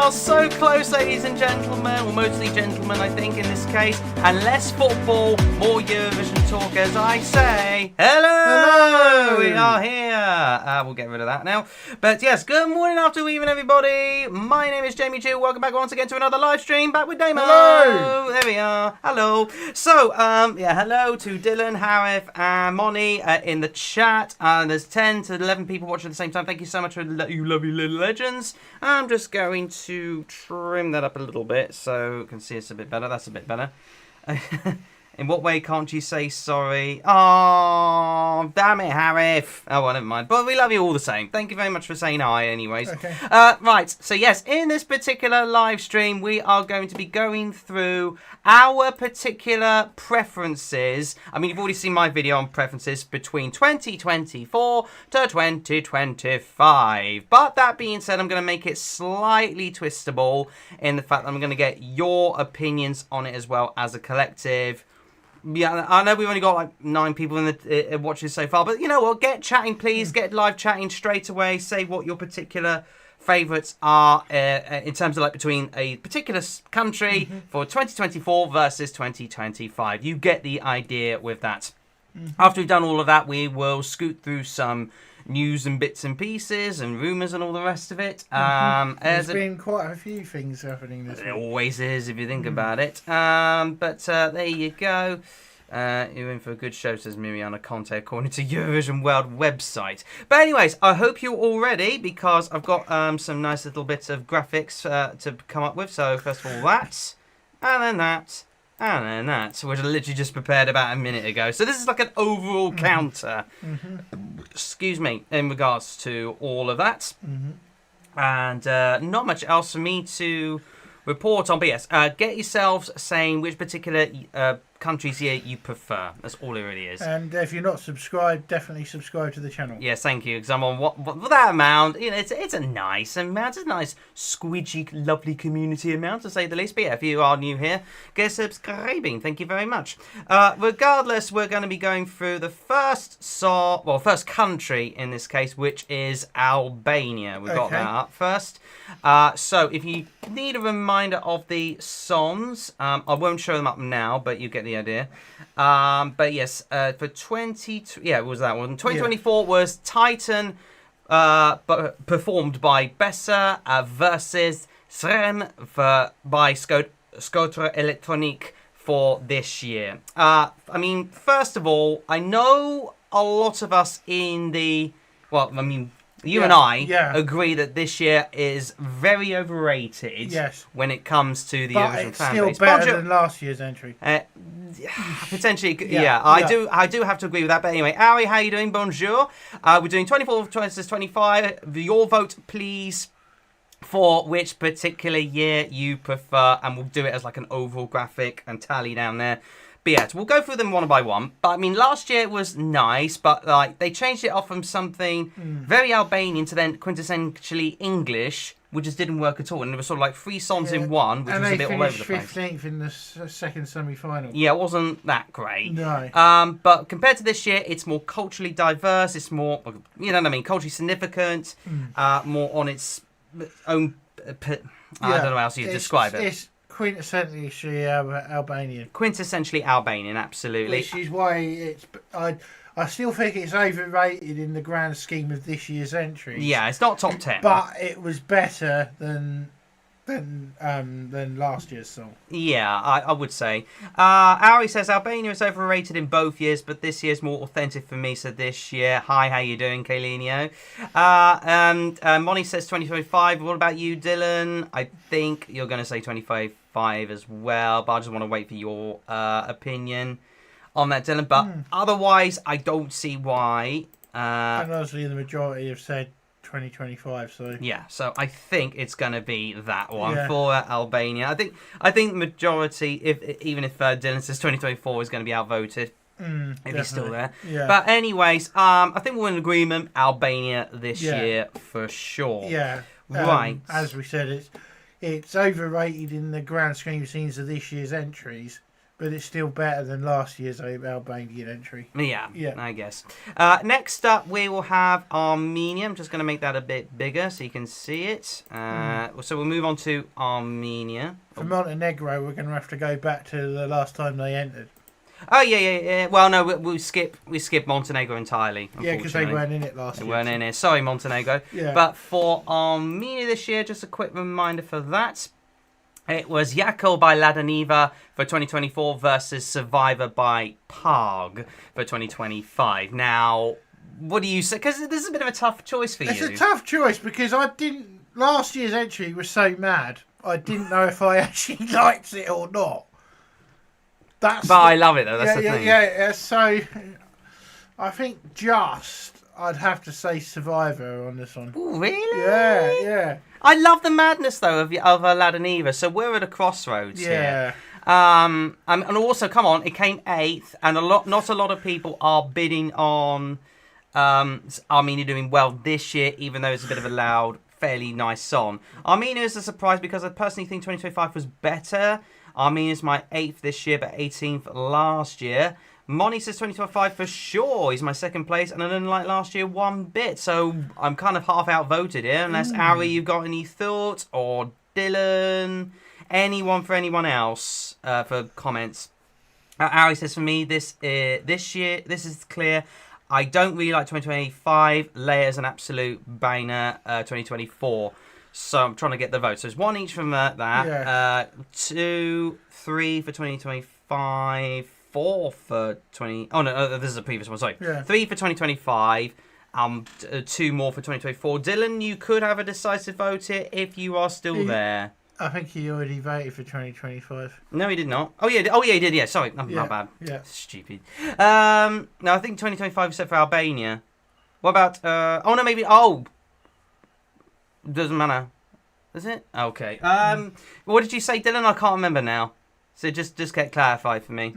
are so close, ladies and gentlemen, or mostly gentlemen, I think, in this case. And less football, more Eurovision talk, as I say. Hello! We are here. We'll get rid of that now. But yes, good morning, afternoon, evening, everybody. My name is Jamie Jew. Welcome back once again to another live stream. Back with Damo. Hello! There we are. Hello. So, hello to Dylan, Harif, and Moni in the chat. There's 10 to 11 people watching at the same time. Thank you so much for you lovely little legends. I'm just going to trim that up a little bit so you can see us a bit better. That's a bit better. In what way can't you say sorry? Oh, damn it, Harif. Oh, well, never mind. But we love you all the same. Thank you very much for saying hi anyways. Okay. Right, so yes, in this particular live stream, we are going to be going through our particular preferences. I mean, you've already seen my video on preferences between 2024 to 2025. But that being said, I'm going to make it slightly twistable in the fact that I'm going to get your opinions on it as well as a collective. Yeah, I know we've only got like 9 people in the watching so far, but you know what? Get chatting, please. Get live chatting straight away. Say what your particular favourites are in terms of like between a particular country for 2024 versus 2025. You get the idea with that. After we've done all of that, we will scoot through some news and bits and pieces and rumours and all the rest of it. There's been quite a few things happening this week. It always is if you think about it. But there you go. You're in for a good show, says Miriana Conte, according to Eurovision World website. But anyways, I hope you're all ready because I've got some nice little bits of graphics to come up with. So first of all that, and then that, and then that, which I literally just prepared about a minute ago. So this is like an overall counter, excuse me, in regards to all of that. And not much else for me to report on. But yes, get yourselves saying which particular countries here you prefer. That's all it really is. And if you're not subscribed, definitely subscribe to the channel. Yes, thank you, because I'm on what that amount. You know, it's a nice amount. It's a nice, squidgy, lovely community amount, to say the least. But yeah, if you are new here, get subscribing. Thank you very much. Regardless, we're going to be going through the first country in this case, which is Albania. We've got that up first. So if you need a reminder of the songs, I won't show them up now, but you get the idea. But yes, for it was that one. 2024 was Titan, but performed by Bessa versus Srem by Skotra Electronic for this year. I mean, first of all, I know a lot of us in the you and I agree that this year is very overrated when it comes to the Eurovision fan base. But it's still better than last year's entry. Potentially, I do have to agree with that. But anyway, Ari, how you doing? Bonjour. We're doing 24 versus 25. Your vote, please, for which particular year you prefer. And we'll do it as like an overall graphic and tally down there. But yeah, we'll go through them one by one. But I mean, last year it was nice, but like they changed it off from something very Albanian to then quintessentially English, which just didn't work at all. And it was sort of like 3 songs in one, which was a bit all over the place. And they finished 15th in the second semi-final. Yeah, it wasn't that great. No. But compared to this year, it's more culturally diverse. It's more, you know what I mean, culturally significant. More on its own. I don't know how else you describe it. It's quintessentially Albanian. Quintessentially Albanian, absolutely. Which is why I still think it's overrated in the grand scheme of this year's entries. Yeah, it's not top 10. But it was better than last year's song. Yeah, I would say. Ari says Albania is overrated in both years, but this year's more authentic for me. So this year, hi, how you doing, Kaylinio? And Moni says 2025. What about you, Dylan? I think you're going to say 25 as well, but I just want to wait for your opinion on that, Dylan. But otherwise, I don't see why. And obviously, the majority have said 2025. So yeah, so I think it's going to be that one for Albania. I think majority, even if Dylan says 2024 is going to be outvoted. If he's still there. Yeah. But anyways, I think we're in agreement. Albania this year for sure. Yeah. Right. As we said, it's overrated in the grand scheme of things of this year's entries, but it's still better than last year's Albanian entry. Yeah, I guess. Next up, we will have Armenia. I'm just going to make that a bit bigger so you can see it. So we'll move on to Armenia. For Montenegro, we're going to have to go back to the last time they entered. Oh, yeah. Well, no, we skip Montenegro entirely. Yeah, because they weren't in it last year. They weren't in it. Sorry, Montenegro. Yeah. But for Armenia this year, just a quick reminder for that. It was Yakul by Ladaniva for 2024 versus Survivor by Parg for 2025. Now, what do you say? Because this is a bit of a tough choice for you. It's a tough choice because last year's entry was so mad, I didn't know if I actually liked it or not. I love it, though. That's the thing. Yeah, so I think I'd have to say Survivor on this one. Ooh, really? Yeah. I love the madness, though, of Ladaniva. So we're at a crossroads here. And also, come on, it came 8th, and not a lot of people are bidding on Armenia doing well this year, even though it's a bit of a loud, fairly nice song. Armenia is a surprise because I personally think 2025 was better. Armenia is my 8th this year, but 18th last year. Moni says 2025 for sure. He's my 2nd place, and I didn't like last year one bit. So I'm kind of half outvoted here. Unless, Ari, you've got any thoughts? Or Dylan? Anyone for anyone else for comments? Ari says, for me, this year, this is clear. I don't really like 2025. Leia's an absolute banger. 2024. So I'm trying to get the votes. So there's 1 each from that. Yeah. 2, 3 for 2025. 4 for 20... Oh, no, this is a previous one, sorry. Yeah. 3 for 2025. 2 more for 2024. Dylan, you could have a decisive vote here if you are still there. I think he already voted for 2025. No, he did not. Oh, yeah, he did. Yeah, sorry. Not bad. Yeah. Stupid. No, I think 2025 is set for Albania. What about... oh, no, maybe... Oh! Doesn't matter. Is it? Okay. What did you say, Dylan? I can't remember now. So just get clarified for me.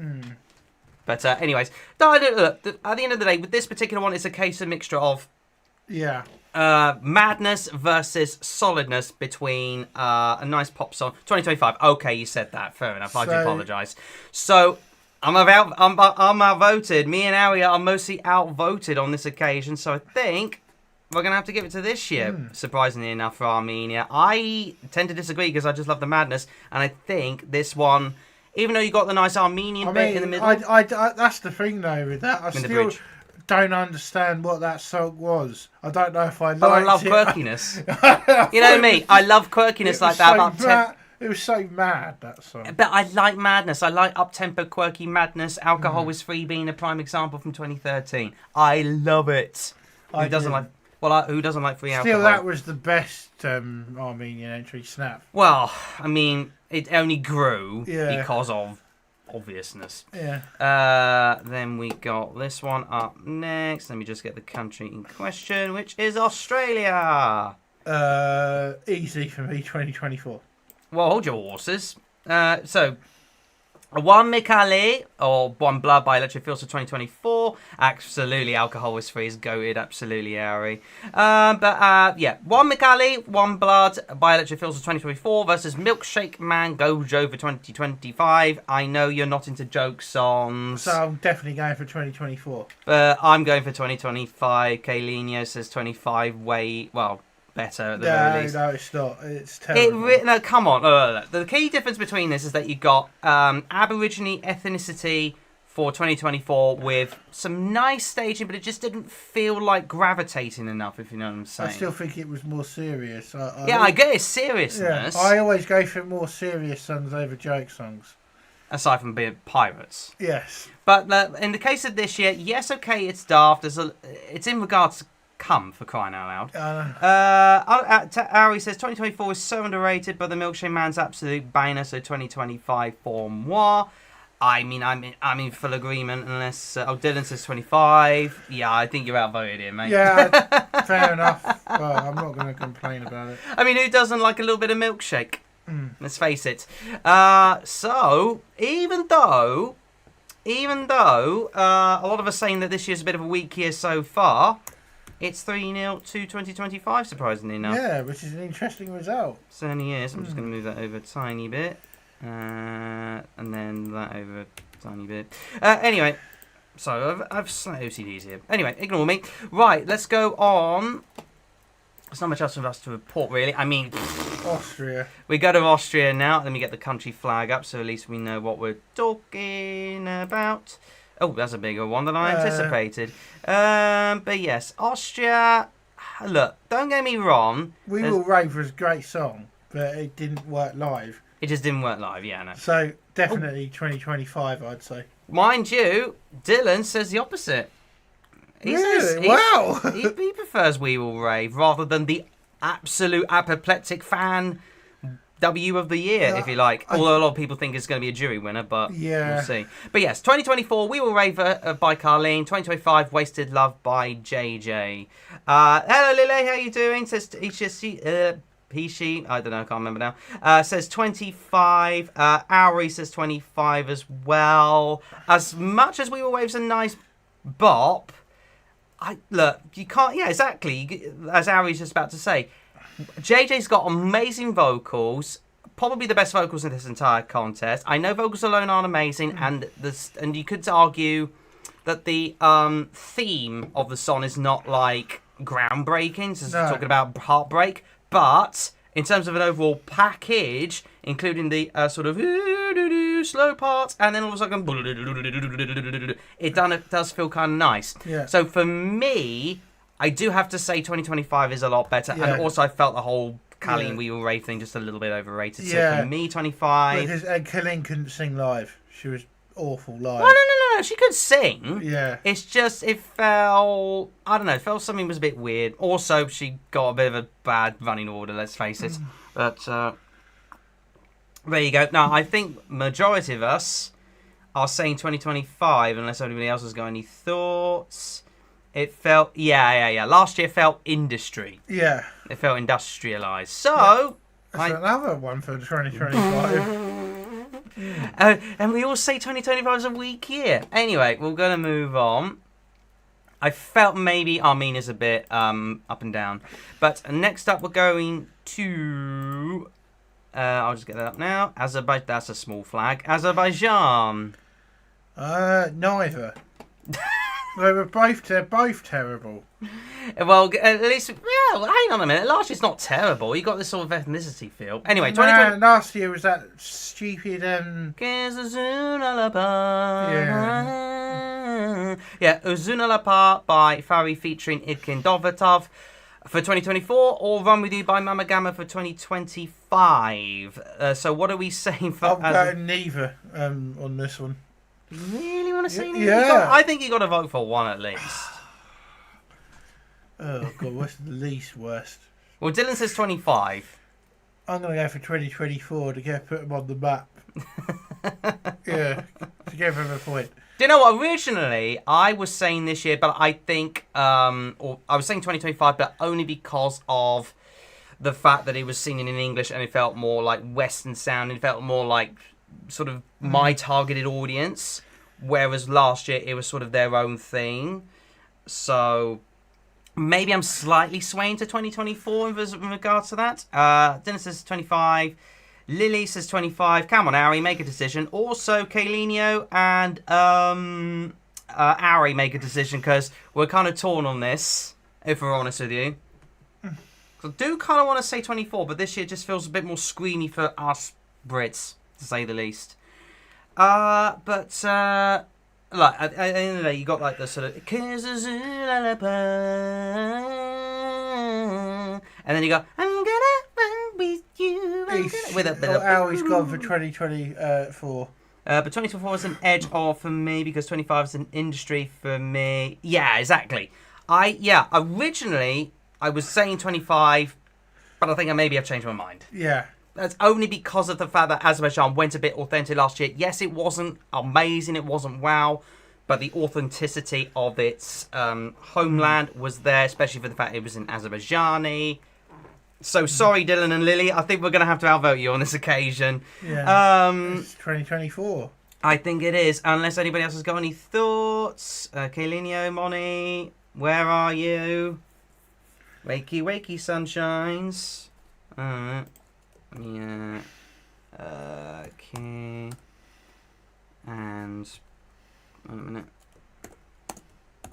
But anyways, look, at the end of the day, with this particular one, it's a case of mixture of madness versus solidness between a nice pop song. 2025. Okay, you said that. Fair enough. I do apologise. So I'm outvoted. Me and Ari are mostly outvoted on this occasion. So I think we're going to have to give it to this year, surprisingly enough, for Armenia. I tend to disagree because I just love the madness. And I think this one... Even though you got the nice Armenian bit in the middle. I that's the thing, though, with that. I still don't understand what that song was. I don't know if I liked it. I love quirkiness. You know me. I love quirkiness like that. It was so mad, that song. But I like madness. I like up-tempo, quirky madness. Alcohol is Free being a prime example from 2013. I love it. Who doesn't like free alcohol? Still, that was the best Armenian entry, Snap. Well, I mean... It only grew because of obviousness. Yeah. Then we got this one up next. Let me just get the country in question, which is Australia. Easy for me, 2024. Well, hold your horses. So, One Mikali, or One Blood by Electric Fields for 2024. Absolutely, Alcohol is Free is goated. Absolutely, Ari. Yeah. One Mikali, One Blood by Electric Fields for 2024 versus Milkshake Man Gojo for 2025. I know you're not into joke songs. So I'm definitely going for 2024. I'm going for 2025. Kaylino says 25 better at the very least. No, it's not. It's terrible. No, come on. The key difference between this is that you got Aborigine ethnicity for 2024 with some nice staging, but it just didn't feel like gravitating enough, if you know what I'm saying. I still think it was more serious. I get its seriousness. Yeah, I always go for more serious songs over joke songs. Aside from being pirates. Yes. But in the case of this year, yes, okay, it's daft. It's in regards to Come, for crying out loud. Ari says 2024 is so underrated, but the Milkshake Man's absolute banger, so 2025 for moi. I mean, I'm in full agreement, unless Dylan says 25. Yeah, I think you're outvoted here, mate. Yeah, fair enough. Well, I'm not going to complain about it. I mean, who doesn't like a little bit of milkshake? Let's face it. So even though a lot of us saying that this year's a bit of a weak year so far, it's 3-0 to 2025, surprisingly enough. Yeah, which is an interesting result. Certainly is. I'm just going to move that over a tiny bit. And then that over a tiny bit. Anyway, so I've slight OCDs here. Anyway, ignore me. Right, let's go on. There's not much else for us to report, really. I mean, Austria. we go to Austria now. Let me get the country flag up so at least we know what we're talking about. Oh, that's a bigger one than I anticipated. But yes, Austria. Look, don't get me wrong. We Will Rave was a great song, but it didn't work live. It just didn't work live, yeah, no. So definitely 2025, I'd say. Mind you, Dylan says the opposite. Wow. He prefers We Will Rave rather than the absolute apoplectic fan W of the year, if you like. Although a lot of people think it's going to be a jury winner, but we'll see. But yes, 2024, We Will Rave by Carlene. 2025, Wasted Love by JJ. Hello, Lily, how you doing? Says she, I don't know, I can't remember now. Says 25. Auri says 25 as well. As much as We Will Rave's a nice bop, look, you can't, yeah, exactly, as Ari's just about to say, JJ's got amazing vocals, probably the best vocals in this entire contest. I know vocals alone aren't amazing, and you could argue that the theme of the song is not, like, groundbreaking, so talking about heartbreak, but in terms of an overall package, including the sort of slow parts, and then all of a sudden, it does feel kind of nice. Yeah. So for me, I do have to say 2025 is a lot better, and also I felt the whole Colleen We Will Rave thing just a little bit overrated. So for me, 25. Because Colleen couldn't sing live. She was awful live. No, she could sing. Yeah. It's just, it felt, I don't know, it felt something was a bit weird. Also, she got a bit of a bad running order, let's face it. But there you go. Now, I think majority of us are saying 2025, unless anybody else has got any thoughts. It felt, yeah. Last year felt industry. Yeah. It felt industrialised. So... That's another one for 2025. And we all say 2025 is a weak year. Anyway, we're going to move on. I felt maybe Armenia's a bit up and down. But next up, we're going to... I'll just get that up now. Azerbaijan. That's a small flag. Azerbaijan. Neither. They're both terrible. Well, at least, hang on a minute. Last year's not terrible. You got this sort of ethnicity feel. Anyway, 2020. Last year was that stupid. Yeah, Uzuna Lapa by Fari featuring Idkin Dovatov for 2024, or Run With You by Mama Gamma for 2025. So what are we saying for... I'm going neither on this one. You really want to say anything? Yeah. I think you got to vote for one at least. Oh, God, what's the least worst? Well, Dylan says 25. I'm going to go for 2024 to put them on the map. Yeah, to give them a point. Do you know what? Originally, I was saying this year, but I think... or I was saying 2025, but only because of the fact that it was singing in English and it felt more like Western sound. It felt more like... sort of my targeted audience, whereas last year it was sort of their own thing. So maybe I'm slightly swaying to 2024 in regards to that. Dennis says 25. Lily says 25. Come on, Ari, make a decision. Also, Kalinio and Ari make a decision, because we're kind of torn on this, if we're honest with you. So I do kind of want to say 24, but this year just feels a bit more screamy for us Brits, to say the least. But like at the end of the day, you got like the sort of and then you go, I'm gonna run with you. With a bit of Ari's gone for 2024. But 24 is an edge off for me because 25 is an industry for me. Yeah, exactly. Originally I was saying 25, but I think I've changed my mind. Yeah. That's only because of the fact that Azerbaijan went a bit authentic last year. Yes, it wasn't amazing, it wasn't wow, but the authenticity of its homeland was there, especially for the fact it was in Azerbaijani. So sorry, Dylan and Lily, I think we're going to have to outvote you on this occasion. Yeah. It's 2024. I think it is, unless anybody else has got any thoughts. Kalinio, Moni, where are you? Wakey, wakey, sunshines. Yeah. Okay. And... Wait a minute.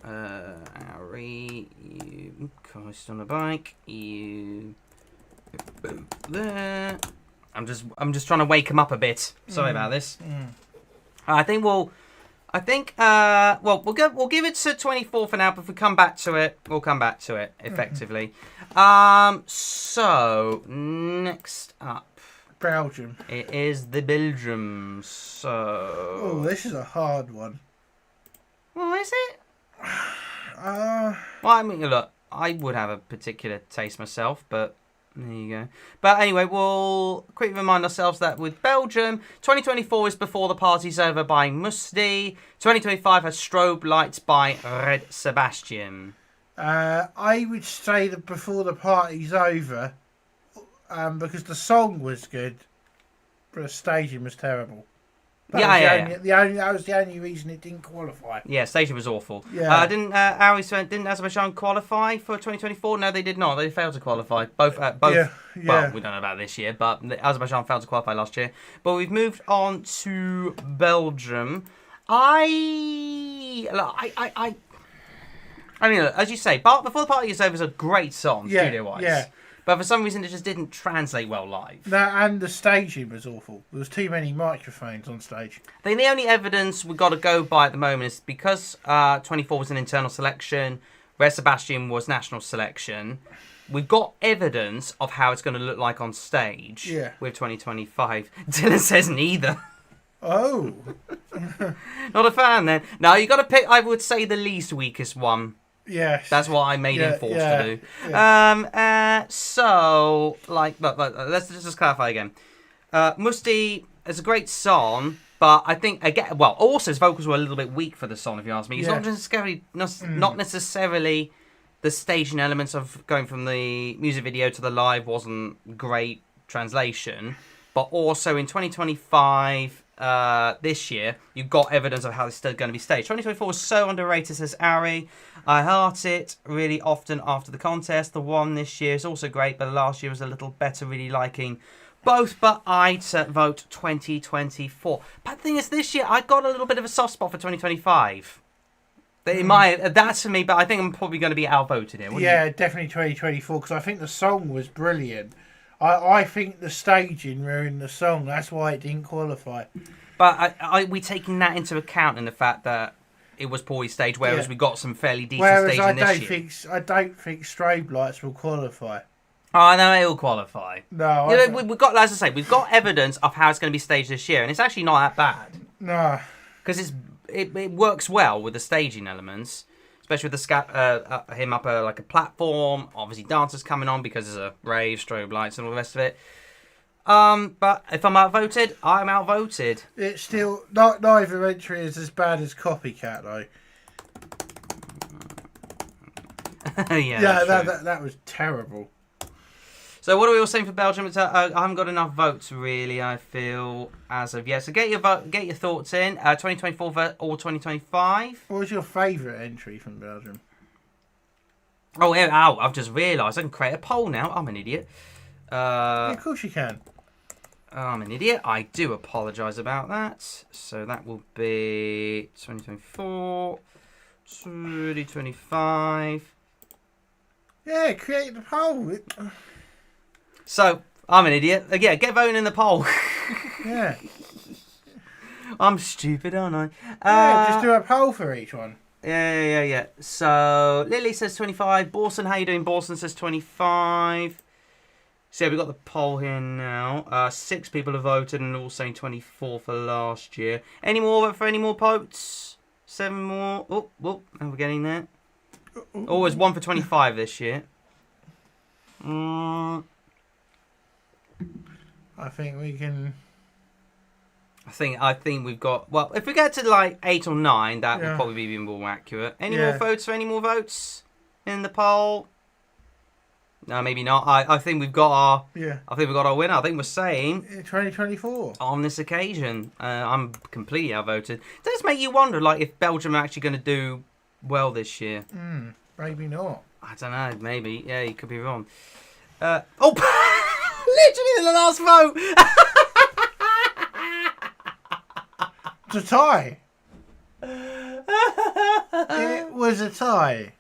Harry, you... Christ on a bike. You... There. I'm just trying to wake him up a bit. Sorry about this. I think we'll give it to 24 for now, but if we come back to it, we'll come back to it effectively. So next up, Belgium. it is the Belgium. So Oh, this is a hard one. well, is it? Uh, Well, I mean, look, I would have a particular taste myself, but there you go. But anyway, we'll quickly remind ourselves that with Belgium, 2024 is Before the Party's Over by Musti. 2025 has Strobe Lights by Red Sebastian. I would say that Before the Party's Over, because the song was good, but the staging was terrible. That was the only reason it didn't qualify. Yeah, staging was awful. Yeah. Didn't Azerbaijan qualify for 2024? No, they did not. They failed to qualify. Both. Yeah. Well, we don't know about this year, but Azerbaijan failed to qualify last year. But we've moved on to Belgium. I mean, as you say, Before the Party is Over is a great song, studio-wise. Yeah. But for some reason, it just didn't translate well live. And the staging was awful. There was too many microphones on stage. I think the only evidence we've got to go by at the moment is because 24 was an internal selection, Red Sebastian was national selection. We've got evidence of how it's going to look like on stage with 2025. Dylan says neither. Oh. Not a fan then. No, you got to pick, I would say, the least weakest one. Yes. That's what I made him forced to do. Yeah. So, let's just clarify again. Musti is a great song, but I think, again, well, also his vocals were a little bit weak for the song, if you ask me. It's not necessarily the staging elements of going from the music video to the live wasn't great translation, but also in 2025... this year, you got evidence of how it's still going to be staged. 2024 was so underrated, says Ari. I heart it really often after the contest. The one this year is also great, but last year was a little better, really liking both, but I'd vote 2024. But the thing is, this year, I got a little bit of a soft spot for 2025. That's for me, but I think I'm probably going to be outvoted here. Definitely 2024, because I think the song was brilliant. I think the staging ruined the song. That's why it didn't qualify. But are we taking that into account in the fact that it was poorly staged, whereas we got some fairly decent staging this year? I don't think Strobe Lights will qualify. Oh, no, it'll qualify. No. We've got, as I say, we've got evidence of how it's going to be staged this year, and it's actually not that bad. No. Because it works well with the staging elements. Especially with him up like a platform, obviously dancers coming on because there's a rave, strobe lights, and all the rest of it. But if I'm outvoted, I'm outvoted. It's still neither entry is as bad as Copycat though. That was terrible. So what are we all saying for Belgium? I haven't got enough votes really, I feel, as of yet. So get your thoughts in. 2024 or 2025. What was your favourite entry from Belgium? Oh, I've just realised I can create a poll now. I'm an idiot. Yeah, of course you can. I'm an idiot. I do apologise about that. So that will be 2024, 2025. Yeah, create the poll. So, I'm an idiot. Yeah, get voting in the poll. Yeah. I'm stupid, aren't I? Just do a poll for each one. Yeah. So, Lily says 25. Borson, how you doing? Borson says 25. So, yeah, we've got the poll here now. 6 people have voted and all saying 24 for last year. Any more votes? 7 more. Oh, now we're getting there. Oh, there's 1 for 25 this year. I think we can. I think we've got. Well, if we get to like 8 or 9, that would probably be more accurate. Any more votes for any more votes in the poll? No, maybe not. I think we've got our. Yeah. I think we've got our winner. I think we're saying 2024 on this occasion. I'm completely outvoted. It does make you wonder, like, if Belgium are actually going to do well this year. Maybe not. I don't know. Maybe. Yeah, you could be wrong. Literally the last vote. It's a tie. It was a tie.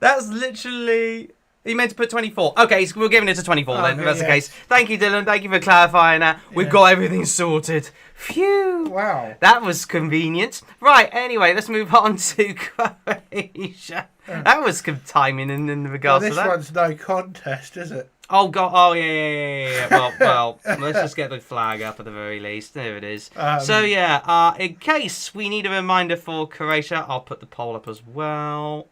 That's literally... You meant to put 24. Okay, so we're giving it to 24 then, if that's the case. Thank you, Dylan. Thank you for clarifying that. We've got everything sorted. Phew. Wow. That was convenient. Right, anyway, let's move on to Croatia. That was good timing in regards to that. This one's no contest, is it? Oh, God. Oh, yeah. Well, let's just get the flag up at the very least. There it is. In case we need a reminder for Croatia, I'll put the poll up as well.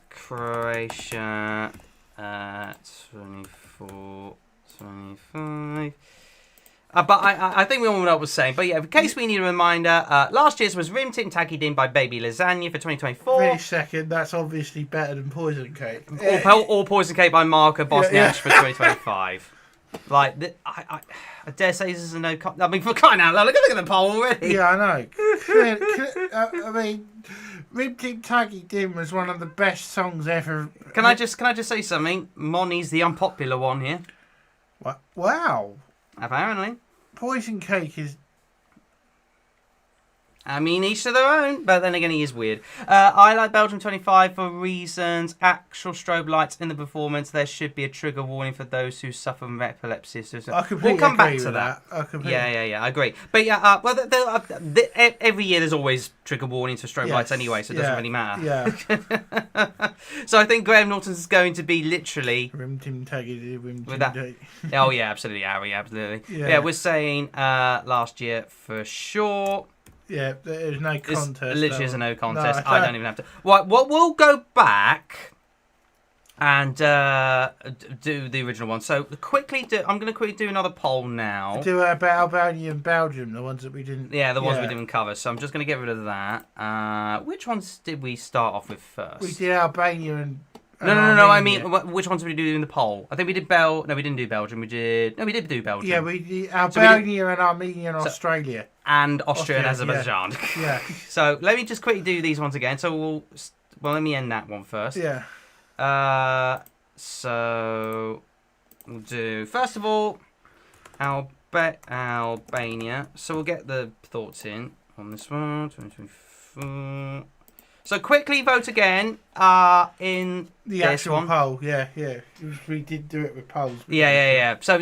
Croatia 24, 25. But I think we all know what we're saying. But yeah, in case we need a reminder, last year's was Rim Tim Tacky Din by Baby Lasagna for 2024. Wait a second, that's obviously better than Poison Cake. Or Poison Cake by Marco Bosniak for 2025. Like, I dare say this is a no... I mean, for crying out loud, look at the poll already. Yeah, I know. I mean, Rim Tim Tacky Din was one of the best songs ever. Can I just say something? Moni's the unpopular one here. What? Wow. Apparently. Poison Cake is... I mean, each to their own, but then again, he is weird. I like Belgium 25 for reasons. Actual strobe lights in the performance. There should be a trigger warning for those who suffer from epilepsy. We'll come back to that. Yeah, I agree. But yeah, every year there's always trigger warnings for strobe lights anyway, so it doesn't really matter. Yeah. So I think Graham Norton's is going to be literally... Rim Tim Tacky Din. Oh, yeah, absolutely, Harry, absolutely. Yeah, we're saying last year for sure... Yeah, there's no contest. It literally is a no contest. No, I don't even have to. Right, well, we'll go back and do the original one. So I'm going to quickly do another poll now. Do about Albania and Belgium, the ones that we didn't... Yeah, the ones we didn't cover. So I'm just going to get rid of that. Which ones did we start off with first? We did Albania and... No. I mean, which ones did we do in the poll? I think we did No, we didn't do Belgium. We did do Belgium. Yeah, we did Albania and Armenia and Australia. And Austria and Azerbaijan. Yeah. So let me just quickly do these ones again. So let me end that one first. Yeah. So we'll do first of all Albania. So we'll get the thoughts in on this one. 2024. So quickly vote again in the this actual one. poll. Yeah. We did do it with polls. Yeah. So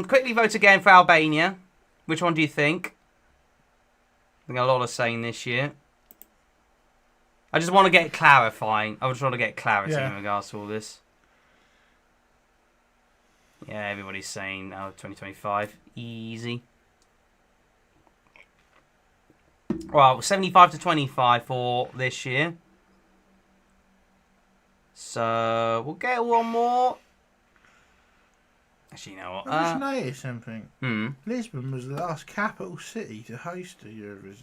quickly vote again for Albania. Which one do you think? I think a lot are saying this year. I just want to get clarifying. I just want to get clarity in regards to all this. Yeah, everybody's saying 2025. Easy. Well, 75 to 25 for this year. So we'll get one more. Actually, you know what? I just noticed something. Lisbon was the last capital city to host the Eurovision.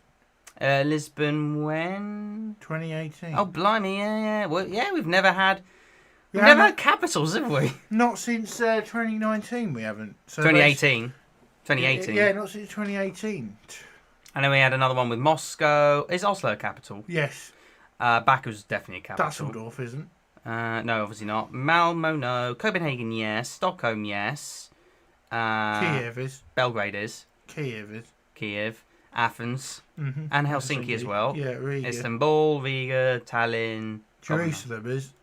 Lisbon when? 2018. Oh, blimey, yeah. Well, yeah, we've never had had capitals, have we? Not since 2019 we haven't. So 2018. 2018. Yeah, not since 2018. And then we had another one with Moscow. Is Oslo a capital? Yes. Baku's definitely a capital. Dusseldorf isn't. No, obviously not. Malmo, no. Copenhagen, yes. Stockholm, yes. Kiev is. Belgrade is. Kiev is. Kiev. Athens. And Helsinki as well. Yeah, Riga. Istanbul, Riga, Tallinn. Jerusalem is.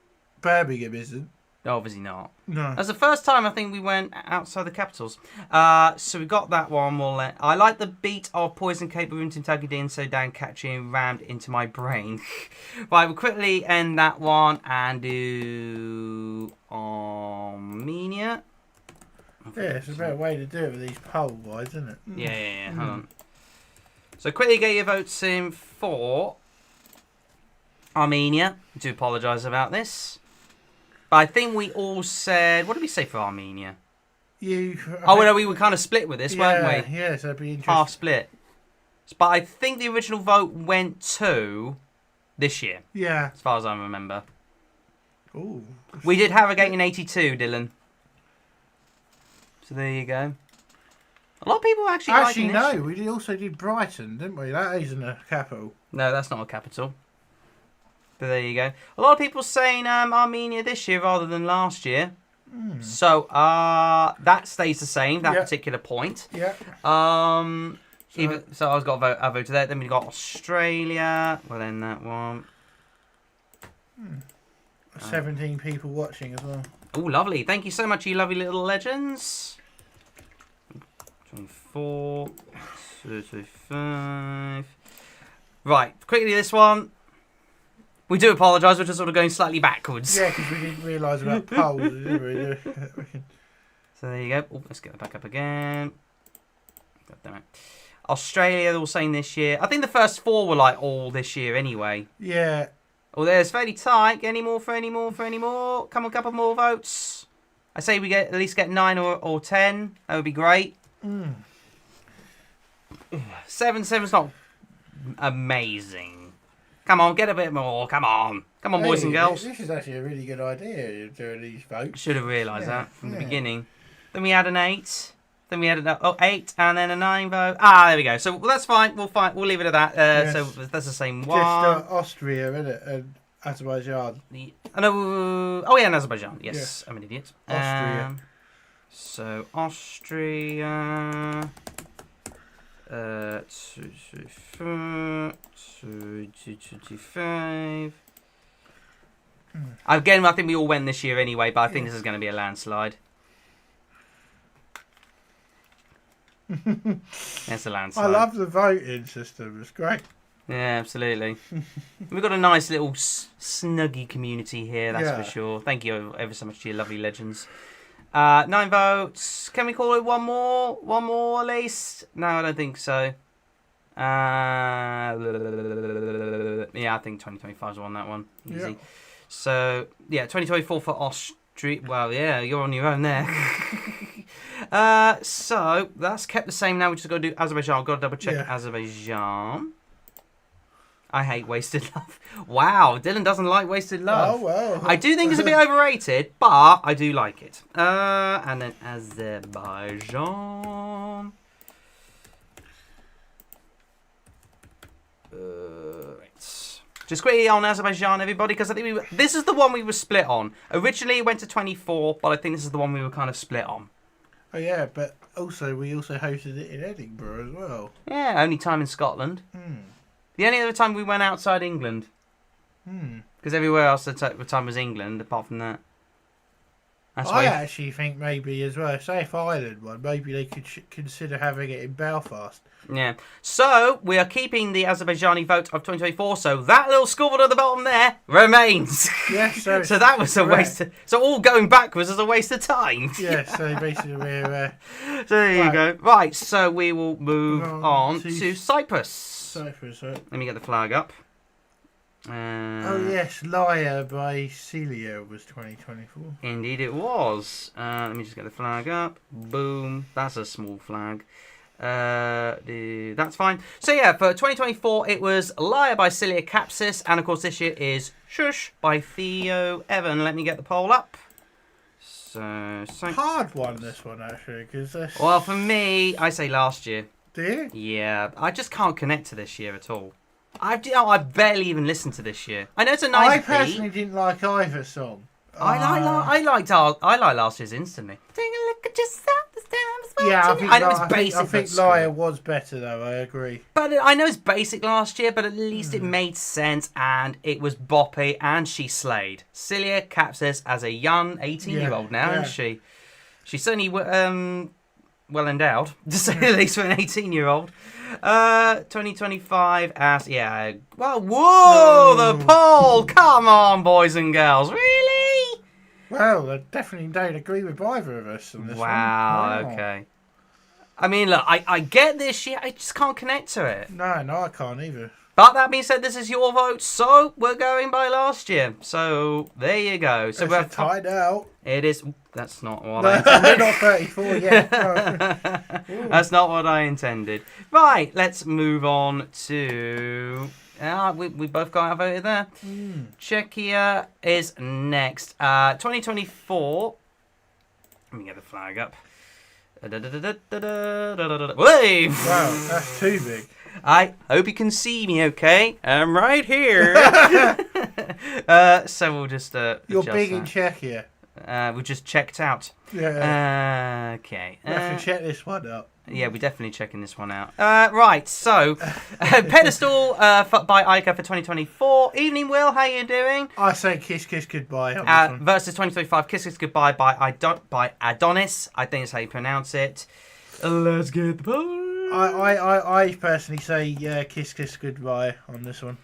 Birmingham isn't. No, obviously not. No. That's the first time I think we went outside the capitals. So we got that one. I like the beat of Poison Cake by Rim Tim Tacky Din, so down catchy and rammed into my brain. Right, we'll quickly end that one and do Armenia. Yeah, it's a better way to do it with these poll guides, isn't it? Yeah. Hold on. So quickly get your votes in for Armenia. I do apologise about this. But I think we all said... What did we say for Armenia? We were kind of split with this, weren't we? Yeah, so it'd be interesting. Half split. But I think the original vote went to this year. Yeah. As far as I remember. Ooh. We did Harrogate in 82, Dylan. So there you go. A lot of people actually no, we also did Brighton, didn't we? That isn't a capital. No, that's not a capital. But there you go. A lot of people saying Armenia this year rather than last year. So that stays the same, that particular point. Yeah. So I was got a vote there. Then we got Australia. Well, then that one. 17 people watching as well. Oh, lovely. Thank you so much, you lovely little legends. 24, 35. Right, quickly this one. We do apologise, we're just sort of going slightly backwards. Yeah, because we didn't realise about polls. Did we? So there you go. Oh, let's get it back up again. God damn it. Australia, they're all saying this year. I think the first 4 were like all this year anyway. Yeah. Oh, there's fairly tight. Any more for any more for any more? Come on, a couple more votes. I say we at least get 9 or 10. That would be great. 7's not amazing. Come on, get a bit more. Come on, boys and girls. This is actually a really good idea. Doing these votes. Should have realised that from the beginning. Then we had an 8. Then we had 8 and then a 9 vote. Ah, there we go. So that's fine. We'll leave it at that. Yes. So that's the same one. Just Austria, isn't it? And Azerbaijan. Oh yeah, and Azerbaijan. Yes, I'm an idiot. Austria. So Austria. 225. Again, I think we all went this year anyway, but I think this is going to be a landslide. It's a landslide. I love the voting system. It's great. Yeah, absolutely. We've got a nice little snuggy community here, that's for sure. Thank you ever so much to your lovely legends. 9 votes. Can we call it one more? One more at least? No, I don't think so. Yeah, I think 2025's won that one. Easy. Yeah. So, yeah, 2024 for Austria. Well, yeah, you're on your own there. So, that's kept the same now. We just got to do Azerbaijan. I've got to double check Azerbaijan. I hate Wasted Love. Wow, Dylan doesn't like Wasted Love. Oh, well. I do think it's a bit overrated, but I do like it. And then Azerbaijan. Right. Just quickly on Azerbaijan, everybody, because I think this is the one we were split on. Originally, it went to 24, but I think this is the one we were kind of split on. Oh, yeah, but we also hosted it in Edinburgh as well. Yeah, only time in Scotland. The only other time we went outside England. Because everywhere else the time was England, apart from that. I actually think maybe as well, say if Ireland won, maybe they could consider having it in Belfast. Yeah. So, we are keeping the Azerbaijani vote of 2024, so that little scoreboard at the bottom there remains. Yes, so that was a waste of... So all going backwards is a waste of time. Yeah, so basically we're... So there you go. Right, so we will move on to Cyprus. Cyprus, right. Let me get the flag up. Oh yes, Liar by Celia was 2024. Indeed it was. Let me just get the flag up. Boom. That's a small flag. That's fine. So yeah, for 2024 it was Liar by Celia Capsis, and of course this year is Shush by Theo Evan. Let me get the poll up. So hard one, this one actually, because well, for me, I say last year. Do you? Yeah, I just can't connect to this year at all. I barely even listened to this year. I know it's a nice I personally didn't like either song. I liked last year's instantly. Take a look at yourself this time. Yeah, I think Liar was better though. I agree. But I know it's basic last year, but at least it made sense and it was boppy and she slayed. Celia Capsis as a young 18-year-old now, isn't she? She's certainly well endowed, to say the least, for an 18-year-old. 2025 as well. Whoa, the poll! Come on, boys and girls, really? Well, I definitely don't agree with either of us on this one. Wow. Okay. I mean, look, I get this year. I just can't connect to it. No, I can't either. But that being said, this is your vote, so we're going by last year. So there you go. So we're tied out. It is. That's not what I intended. Not 34 yet. That's not what I intended. Right, let's move on to... we both got our vote there. Czechia is next. 2024. Let me get the flag up. Wave! Wow, that's too big. I hope you can see me okay. I'm right here. So we'll just... You're big in Czechia. We just checked out. Yeah. Okay. We have to check this one out. Yeah, we're definitely checking this one out. Right, so pedestal by Ica for 2024. Evening, Will. How you doing? I say Kiss Kiss Goodbye on this one. Versus 2025, Kiss Kiss Goodbye by Adonis. I think that's how you pronounce it. Let's get the vote. I personally say Kiss Kiss Goodbye on this one.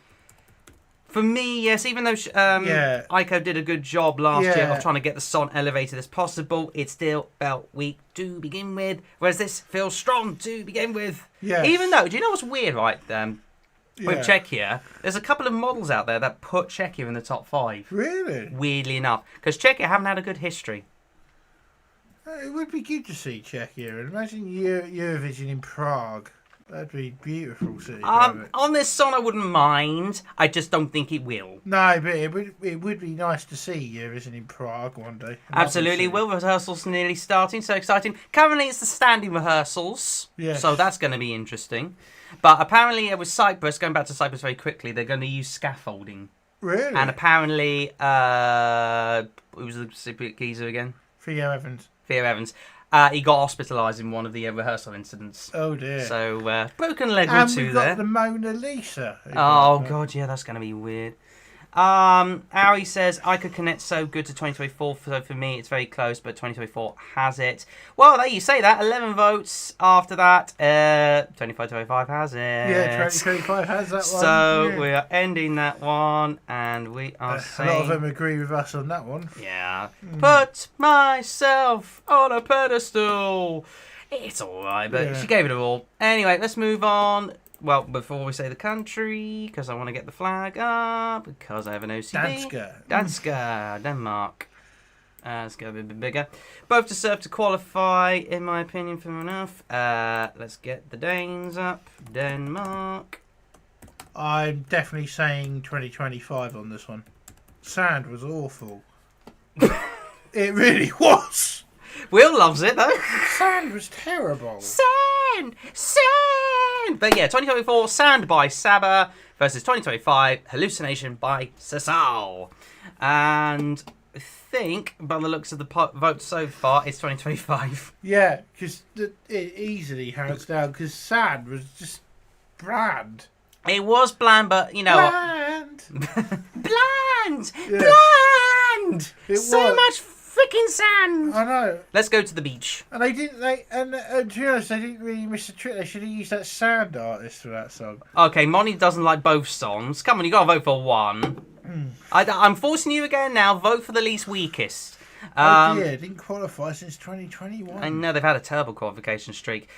For me, yes, even though Ico did a good job last year of trying to get the song elevated as possible, it still felt weak to begin with, whereas this feels strong to begin with. Yes. Even though, do you know what's weird, right, with Czechia? There's a couple of models out there that put Czechia in the top 5. Really? Weirdly enough. Because Czechia haven't had a good history. It would be good to see Czechia. And imagine Eurovision in Prague. That'd be beautiful. City. On this song, I wouldn't mind. I just don't think it will. No, but it would be nice to see Eurovision in Prague one day. Absolutely. Will, rehearsals nearly starting, so exciting. Currently, it's the standing rehearsals, so that's going to be interesting. But apparently, with Cyprus, going back to Cyprus very quickly, they're going to use scaffolding. Really? And apparently, who was the Cypriot geezer again? Theo Evans. He got hospitalised in one of the rehearsal incidents. Oh dear. So, broken leg or two there. And we've got the Mona Lisa. Oh god, yeah, that's going to be weird. Ari says, I could connect so good to 2024, so for me it's very close, but 2024 has it. Well, there you say that. 11 votes after that. 25 has it. Yeah, 2025 has that one. So we are ending that one, and we are saying... A lot of them agree with us on that one. Yeah. Put myself on a pedestal. It's alright, but she gave it a all. Anyway, let's move on. Well, before we say the country, because I want to get the flag up, because I have an OCD. Danska, Denmark. Let's go a bit bigger. Both deserve to qualify, in my opinion, for enough. Let's get the Danes up. Denmark. I'm definitely saying 2025 on this one. Sand was awful. It really was. Will loves it, though. Sand was terrible. Sand! But yeah, 2024, Sand by Saba versus 2025, Hallucination by Sasal. And I think, by the looks of the vote so far, it's 2025. Yeah, because it easily hands down, because Sand was just bland. It was bland, but, you know... Bland! Bland! Yeah. Bland! It so was. much freaking sand! I know. Let's go to the beach. And to be honest, they didn't really miss a trick. They should have used that sand artist for that song. Okay, Moni doesn't like both songs. Come on, you got to vote for one. I'm forcing you again now. Vote for the least weakest. Oh dear, didn't qualify since 2021. I know, they've had a terrible qualification streak.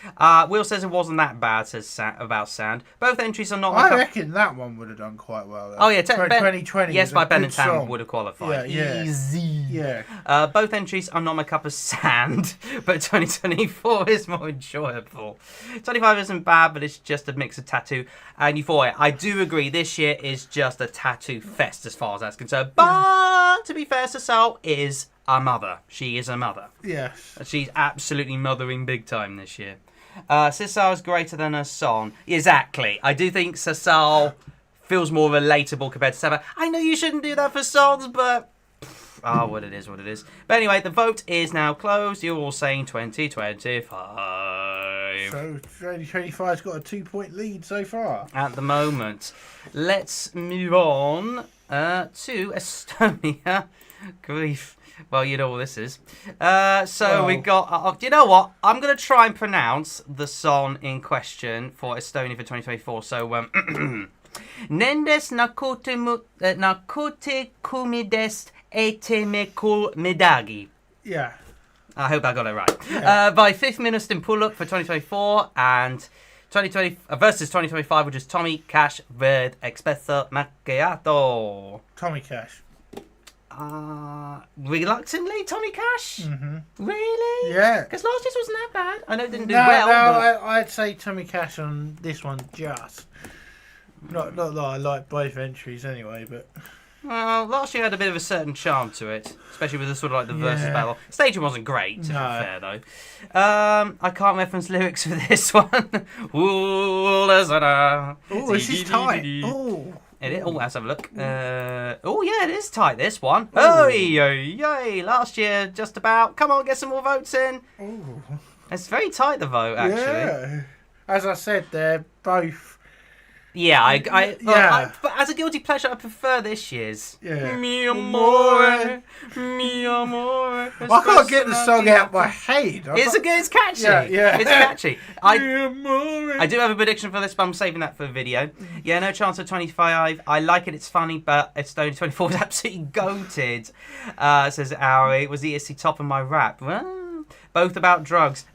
Will says it wasn't that bad, says about Sand. Both entries are not... I reckon that one would have done quite well, though. Oh, yeah. 2020 yes, by Ben and Tam Tam would have qualified. Yeah. Easy. Yeah. Both entries are not my cup of sand, but 2024 is more enjoyable. 25 isn't bad, but it's just a mix of tattoo and euphoria. I do agree, this year is just a tattoo fest as far as that's concerned. But, to be fair, Sasal is... a mother. She is a mother. Yes. She's absolutely mothering big time this year. Sasal is greater than her song. Exactly. I do think Sasal feels more relatable compared to Saba. I know you shouldn't do that for songs, but... what it is, what it is. But anyway, the vote is now closed. You're all saying 2025. So 2025's got a 2-point lead so far. At the moment. Let's move on to Estonia. Grief. Well, you know what this is. We got... do you know what? I'm going to try and pronounce the song in question for Estonia for 2024. So, Nendes nakute kumidest etemekul medagi. Yeah. I hope I got it right. Yeah. By Fifth Minister Pull-Up for 2024 and 2020 versus 2025, which is Tommy Cash with Espresso Macchiato. Tommy Cash. Reluctantly, Tommy Cash? Mm-hmm. Really? Yeah. Because last year's wasn't that bad. I know it didn't do well. No, I'd say Tommy Cash on this one just. Not that I like both entries anyway, but... Well, last year had a bit of a certain charm to it, especially with the sort of like the versus battle. Staging wasn't great, to be fair though. I can't reference lyrics for this one. Ooh, this is tight. Ooh. Let's have a look. Yeah, it is tight, this one. Oh, yay. Last year, just about. Come on, get some more votes in. Ooh. It's very tight, the vote, actually. Yeah. As I said, they're both... Yeah, Yeah. but as a guilty pleasure, I prefer this year's. Yeah. Mi amore, mi amore. I can't get the song out of my head. It's catchy. Yeah. It's catchy. Mi amore. I do have a prediction for this, but I'm saving that for a video. Yeah, no chance of 25. I like it. It's funny, but it's only 24 is absolutely goated. Says Auri. Was the ESC top of my rap? Well, both about drugs.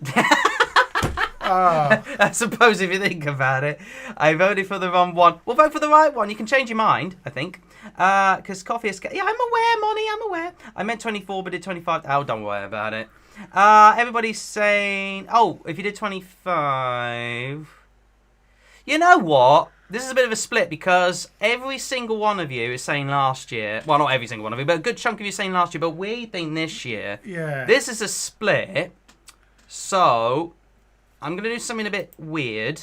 Oh. I suppose if you think about it. I voted for the wrong one. Well, vote for the right one. You can change your mind, I think. Because coffee is... Yeah, I'm aware, Monty, I'm aware. I meant 24, but did 25. Oh, don't worry about it. Everybody's saying... Oh, if you did 25... You know what? This is a bit of a split because every single one of you is saying last year... Well, not every single one of you, but a good chunk of you saying last year. But we think this year... Yeah. This is a split. So... I'm going to do something a bit weird,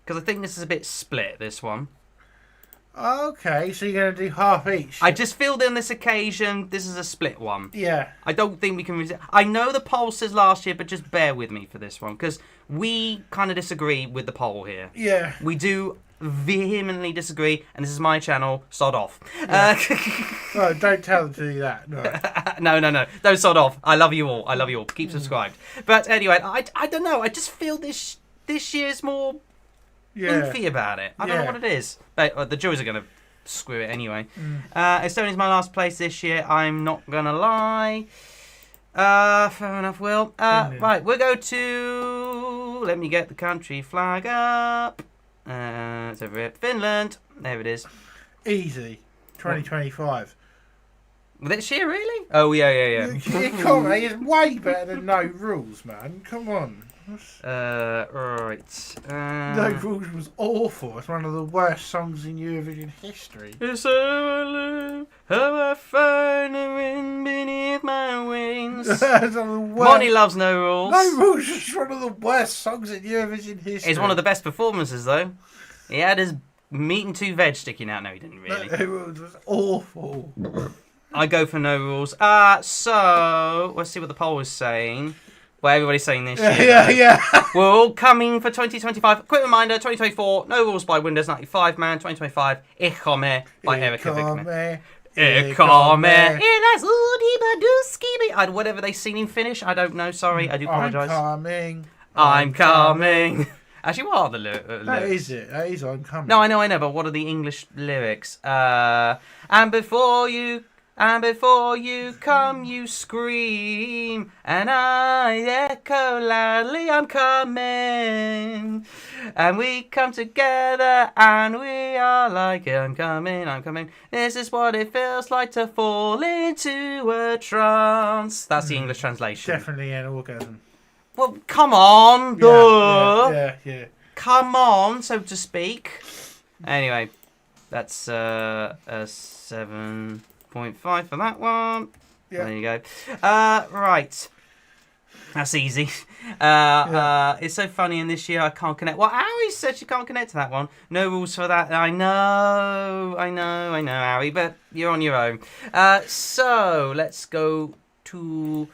because I think this is a bit split, this one. Okay, so you're going to do half each. I just feel that on this occasion, this is a split one. Yeah. I don't think we can... I know the poll says last year, but just bear with me for this one, because we kind of disagree with the poll here. Yeah. We do vehemently disagree, and this is my channel, sod off. Yeah. No, don't tell them to do that. No. No. Don't sod off. I love you all. Keep subscribed. But anyway, I don't know. I just feel this year's more goofy about it. I don't know what it is. But the juries are going to screw it anyway. Estonia's my last place this year. I'm not going to lie. Fair enough, Will. Right, we'll go to... Let me get the country flag up. It's over here. Finland. There it is. Easy. 2025. This year, really? Oh, yeah. Come on, it's way better than No Rules, man. Come on. Right. No Rules was awful. It's one of the worst songs in Eurovision history. It's so I live, how I find the wind beneath my wings. Monty loves No Rules. No Rules is one of the worst songs in Eurovision history. It's one of the best performances, though. He had his meat and two veg sticking out. No, he didn't really. No Rules was awful. I go for No Rules. So, let's see what the poll is saying. Well, everybody's saying this year. Yeah. We're all coming for 2025. Quick reminder, 2024, No Rules by Windows 95 Man. 2025, Ich komme by Erika Wigner. Ich komme. Whatever they sing in Finnish, I don't know. Sorry, I do apologise. I'm coming. Actually, what are the lyrics? That is it. That is I'm coming. No, I know. But what are the English lyrics? And before you come, you scream, and I echo loudly, I'm coming. And we come together, and we are like, I'm coming. This is what it feels like to fall into a trance. That's the English translation. Definitely an orgasm. Well, come on, Yeah. Come on, so to speak. Anyway, that's a 7.5 for that one. Yeah. There you go. Right. That's easy. It's so funny, and this year I can't connect. Well, Ari said she can't connect to that one. No rules for that. I know, Ari, but you're on your own. So let's go to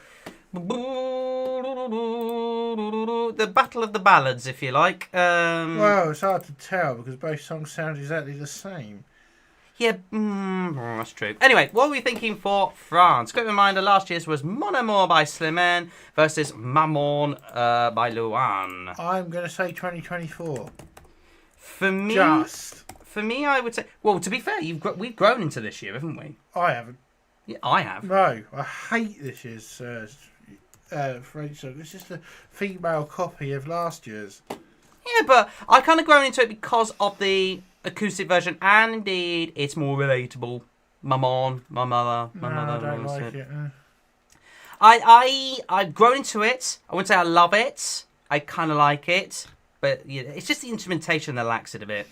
the Battle of the Ballads, if you like. Well, it's hard to tell because both songs sound exactly the same. Yeah, that's true. Anyway, what were we thinking for France? Quick reminder, last year's was Mon Amour by Slimane versus Maman by Luan. I'm going to say 2024. For me, I would say... Well, to be fair, we've grown into this year, haven't we? I haven't. Yeah, I have. No, I hate this year's French song. It's just a female copy of last year's. Yeah, but I kind of grown into it because of the acoustic version, and indeed, it's more relatable. My mother. I don't like it. I've grown into it. I wouldn't say I love it. I kind of like it, but yeah, it's just the instrumentation that lacks it a bit.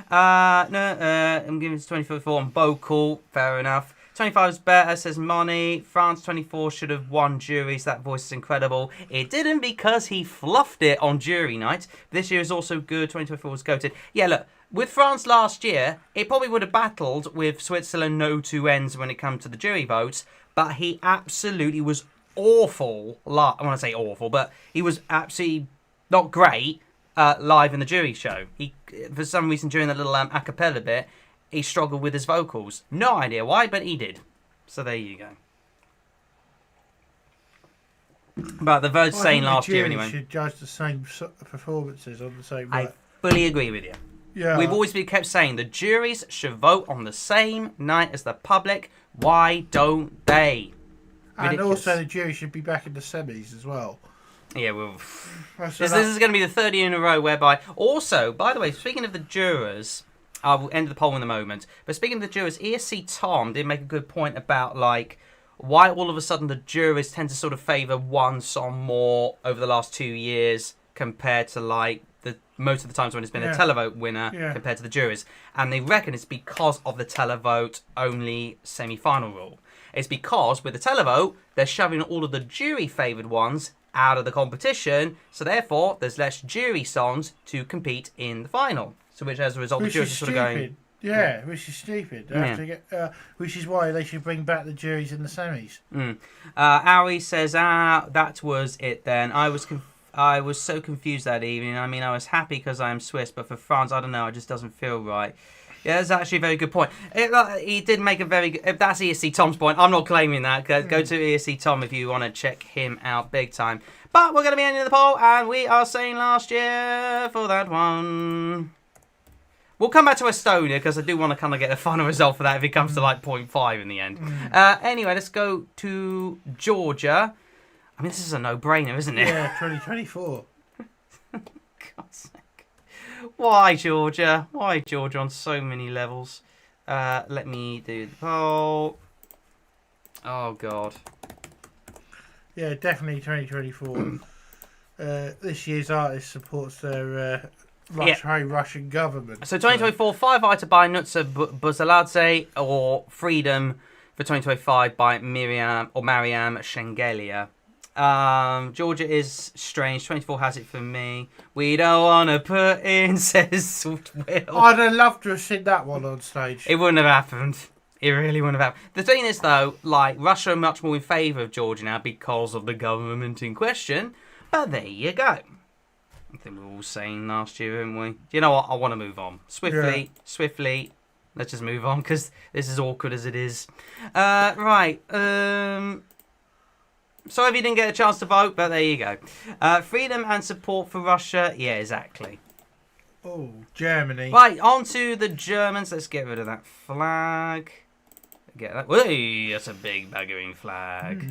I'm giving it to 24 on vocal. Fair enough. 25 is better, says Money. France 24 should have won juries. That voice is incredible. It didn't because he fluffed it on jury night. This year is also good. 2024 was goated. Yeah, look, with France last year, it probably would have battled with Switzerland no two ends when it comes to the jury votes, but he absolutely was awful. I want to say awful, but he was absolutely not great live in the jury show. He, for some reason, during the little a cappella bit, he struggled with his vocals. No idea why, but he did. So there you go. But the vote's saying last year anyway. Should judge the same performances on the same I night. fully agree with you. Yeah. We've always been kept saying the juries should vote on the same night as the public. Why don't they? Ridiculous. And also the jury should be back in the semis as well. Yeah, well, this is going to be the third year in a row whereby... Also, by the way, speaking of the jurors, I will end the poll in a moment, but speaking of the jurors, ESC Tom did make a good point about, like, why all of a sudden the jurors tend to sort of favour one song more over the last 2 years compared to, like, most of the times when it's been a televote winner compared to the juries. And they reckon it's because of the televote only semi-final rule. It's because with the televote, they're shoving all of the jury favoured ones out of the competition, so therefore there's less jury songs to compete in the final. So which as a result, the juries are sort of going... Yeah, which is stupid. Which is why they should bring back the juries in the semis. Ari says, that was it then. I was so confused that evening. I mean, I was happy because I am Swiss, but for France, I don't know, it just doesn't feel right. Yeah, that's actually a very good point. He did make a very good... If that's ESC Tom's point, I'm not claiming that. Go to ESC Tom if you want to check him out big time. But we're going to be ending the poll, and we are saying last year for that one. We'll come back to Estonia, because I do want to kind of get a final result for that if it comes to like 0.5 in the end. Anyway, let's go to Georgia. I mean, this is a no-brainer, isn't it? Yeah, 2024. God's sake. Why Georgia? Why Georgia on so many levels? Let me do the poll. Oh, God. Yeah, definitely 2024. This year's artist supports their Russian government. So 2024, Firefighter by Nutsa Buzaladze or Freedom for 2025 by Mariam Shengelia. Georgia is strange. 24 has it for me. We don't want to put in, says Will. I'd have loved to have seen that one on stage. It wouldn't have happened. It really wouldn't have happened. The thing is, though, like, Russia are much more in favour of Georgia now because of the government in question. But there you go. I think we were all saying last year, weren't we? You know what? I want to move on. Swiftly. Let's just move on because this is awkward as it is. Right. Sorry if you didn't get a chance to vote, but there you go. Freedom and support for Russia. Yeah, exactly. Oh, Germany. Right, on to the Germans. Let's get rid of that flag. Get that. Whee, that's a big buggering flag.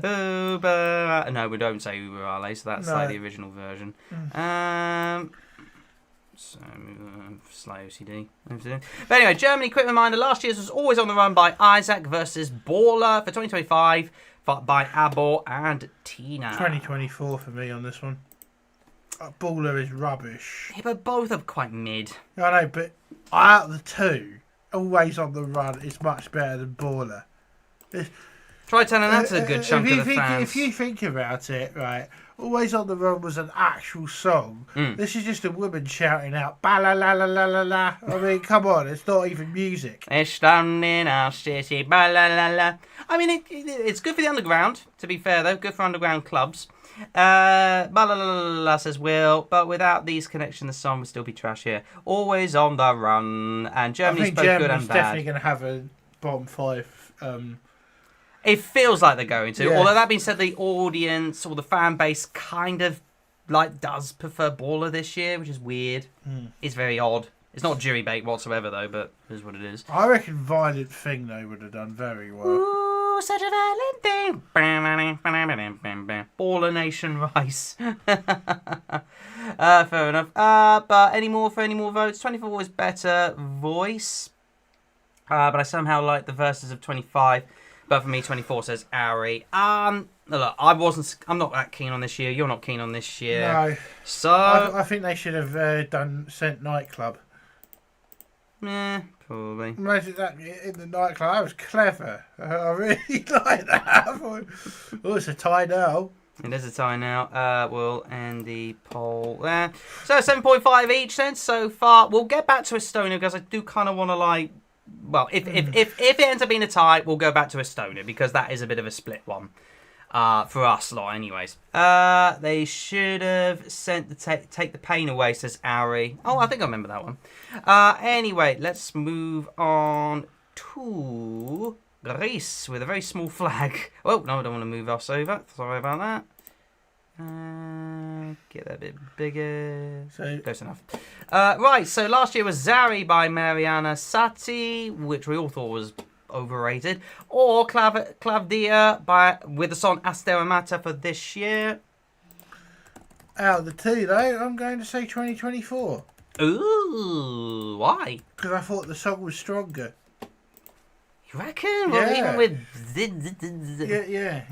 Uber. No, we don't say Uber Ale, so that's like the original version. So, slight OCD. But anyway, Germany, quick reminder, last year's was always on the run by Isaac versus Baller for 2025 by Abor and Tina. 2024 for me on this one. Baller is rubbish. Yeah, but both are quite mid. I know, but out of the two, always on the run is much better than Baller. Try telling that to a good chunk of the fans. If you think about it, right, Always on the Run was an actual song. This is just a woman shouting out, ba la la la la la la. I mean, come on, it's not even music. It's done in our city, ba la la la. I mean, it's good for the underground, to be fair, though. Good for underground clubs. Ba la la la la, says Will. But without these connections, the song would still be trash here. Always on the run. And Germany's both good and bad. Definitely going to have a bottom five. It feels like they're going to. Yeah. Although that being said, the audience or the fan base kind of does prefer Baller this year, which is weird. It's very odd. It's not jury bait whatsoever, though, but it is what it is. I reckon Violent Thing, though, would have done very well. Ooh, such a violent thing. Baller Nation Rice. Fair enough. But any more votes? 24 is better voice. But I somehow like the verses of 25. But for me, 24 says Ari. Look, I'm not that keen on this year. You're not keen on this year. No. So I think they should have done Scent Nightclub. Yeah, probably. Imagine that in the nightclub. That was clever. I really like that. I thought, it's a tie now. It is a tie now. We'll end the poll there. So 7.5 each then so far. We'll get back to Estonia because I do kind of want to well, if it ends up being a tie, we'll go back to Estonia because that is a bit of a split one. For us lot, anyways. They should have sent the take the pain away, says Ari. Oh, I think I remember that one. Anyway, let's move on to Greece with a very small flag. Oh, no, I don't want to move us over. Sorry about that. Get that a bit bigger. Close enough. Right, so last year was Zari by Mariana Sati, which we all thought was overrated, or Clavdia with the song Asteramata for this year. Out of the two, though, I'm going to say 2024. Ooh, why? Because I thought the song was stronger. You reckon? Well, even with yeah.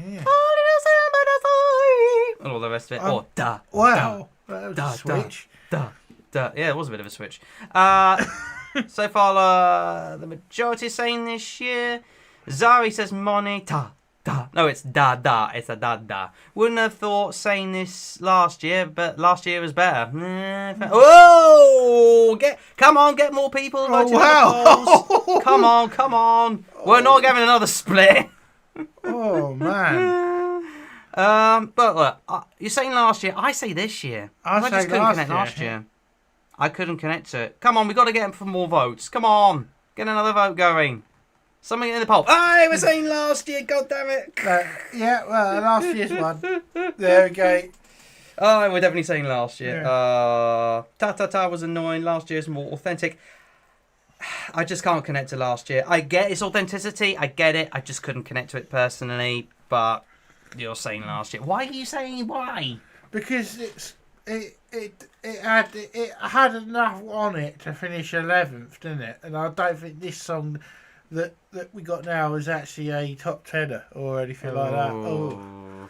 and all the rest of it. Or da. Wow, that was a switch. Da. Yeah, it was a bit of a switch. So far, the majority is saying this year. Zari says Moni. Da. No, it's da. It's a da. Wouldn't have thought saying this last year, but last year was better. Oh! Come on, get more people. Oh, wow. Come on. We're not having another split. Oh, man. But look, you're saying last year. I say this year. I just couldn't connect last year. I couldn't connect to it. Come on, we got to get for more votes. Come on, get another vote going. Something in the poll. Hey, we're saying last year. God damn it. Yeah, well, last year's one. There we go. Oh, we're definitely saying last year. Yeah. Ta was annoying. Last year's more authentic. I just can't connect to last year. I get its authenticity. I get it. I just couldn't connect to it personally. But you're saying last year. Why are you saying why? Because it had enough on it to finish 11th, didn't it? And I don't think this song that we got now is actually a top 10er or anything like that. Oh.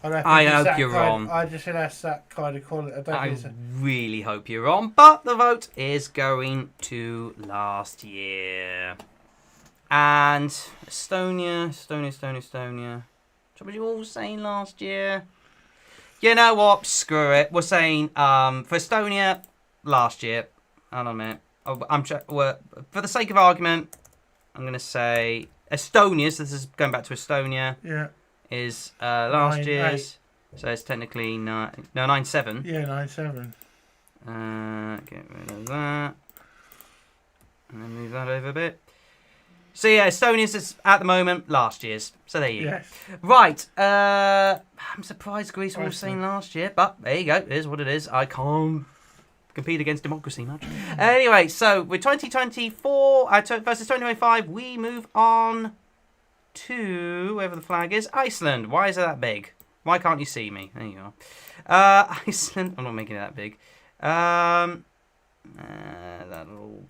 I hope you're wrong. I just think that's that kind of quality. I really hope you're wrong. But the vote is going to last year. And Estonia. What were you all saying last year? You know what? Screw it. We're saying for Estonia last year. Hold on a minute. For the sake of argument, I'm going to say Estonia's. This is going back to Estonia. Yeah. Is last year's. So it's technically 9-7. Yeah, 9-7. Get rid of that. And then move that over a bit. So yeah, Estonia's is at the moment last year's. So there you go. Right. I'm surprised Greece were all saying last year, but there you go. It is what it is. I can't compete against democracy much. Anyway, so with 2024 versus 2025, we move on to wherever the flag is. Iceland. Why is it that big? Why can't you see me? There you are. Iceland. I'm not making it that big. That'll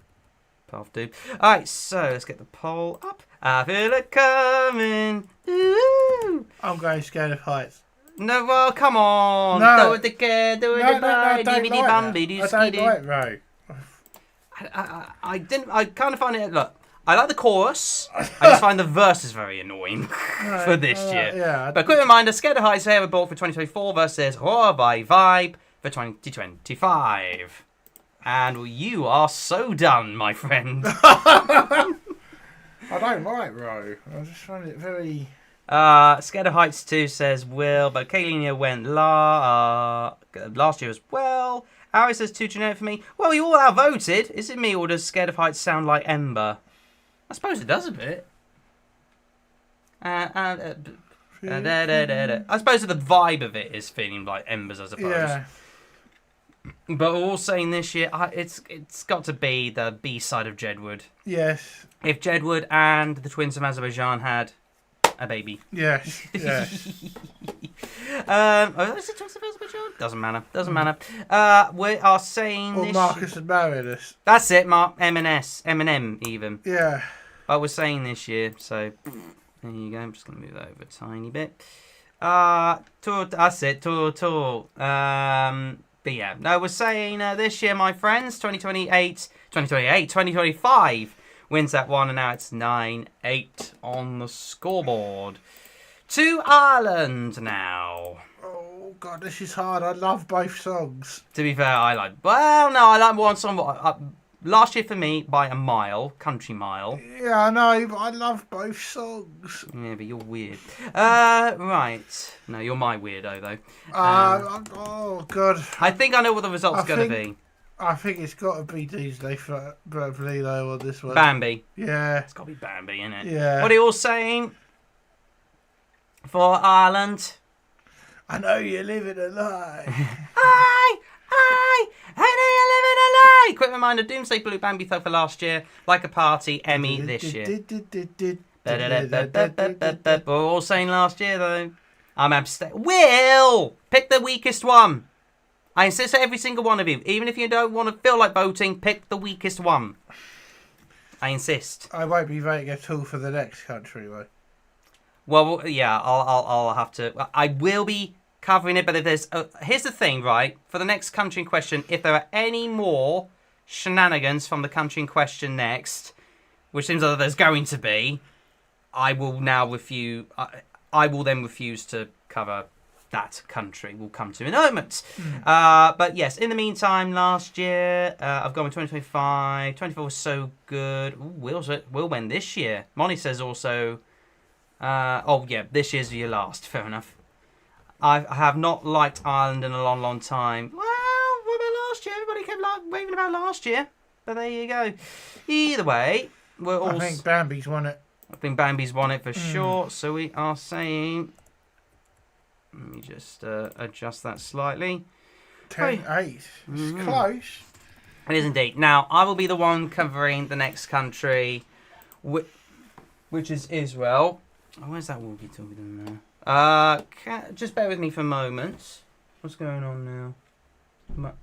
half do. Alright, so let's get the poll up. I feel it coming. Ooh. I'm going Scared of Heights. No, well, come on. No. Do it No, I don't like Ro. I kind of find it, look, I like the chorus. I just find the verses very annoying for this year. Yeah. But quick reminder, Scared of Heights here were bought for 2024 versus Horror by Vibe for 2025. And you are so done, my friend. I don't like Ro. I just find it very... Scared of Heights 2 says Will, but Kaylinia went last year as well. Ari says too generic for me. Well, you all outvoted. Is it me or does Scared of Heights sound like Ember? I suppose it does a bit. I suppose the vibe of it is feeling like Embers, I suppose. Yeah. But we're all saying this year, it's got to be the B-side of Jedward. Yes. If Jedward and the Twins of Azerbaijan had a baby. Yes. Yes. Is it Twins of Azerbaijan? Doesn't matter. We are saying or this... Marcus and Marius. That's it, Mark. Eminem even. Yeah. But we're saying this year, so there you go. I'm just going to move that over a tiny bit. That's it. Tour. But yeah, no, we're saying this year, my friends, 2025 wins that one, and now it's 9-8 on the scoreboard. To Ireland now. Oh, God, this is hard. I love both songs. To be fair, I like one song. last year for me by a mile, country mile. Yeah, I know, but I love both songs. Yeah, but you're weird. Right. No, you're my weirdo, though. Oh, God. I think I know what the result's going to be. I think it's got to be Tuesday for Lilo on this one. Bambi. Yeah. It's got to be Bambi, innit? Yeah. What are you all saying for Ireland? I know you're living a lie. I know you're living a lie. Quick reminder, Doomsday Blue, Bambi Thug for last year, Like a Party, Emmy this year. We're all saying last year, though. I'm abstaining. Will! Pick the weakest one. I insist on every single one of you. Even if you don't want to feel like voting, pick the weakest one. I insist. I won't be voting at all for the next country, though. Well, yeah, I'll have to. I will be covering it, but if there's... here's the thing, right? For the next country in question, if there are any more shenanigans from the country in question next, which seems like there's going to be, I will now refuse... I will then refuse to cover that country. We'll come to in a moment. But yes, in the meantime, last year, I've gone with 2025. 24 was so good. Ooh, we'll win this year. Monty says also... oh, yeah, this year's your last. Fair enough. I have not liked Ireland in a long, long time. Well, what about last year? Everybody kept raving about last year. But there you go. Either way, we're all... I think Bambi's won it. I think Bambi's won it for sure. So we are saying... Let me just adjust that slightly. 10-8. It's close. It is indeed. Now, I will be the one covering the next country, which is Israel. Oh, where's that walkie-talkie there? Just bear with me for a moment. What's going on now?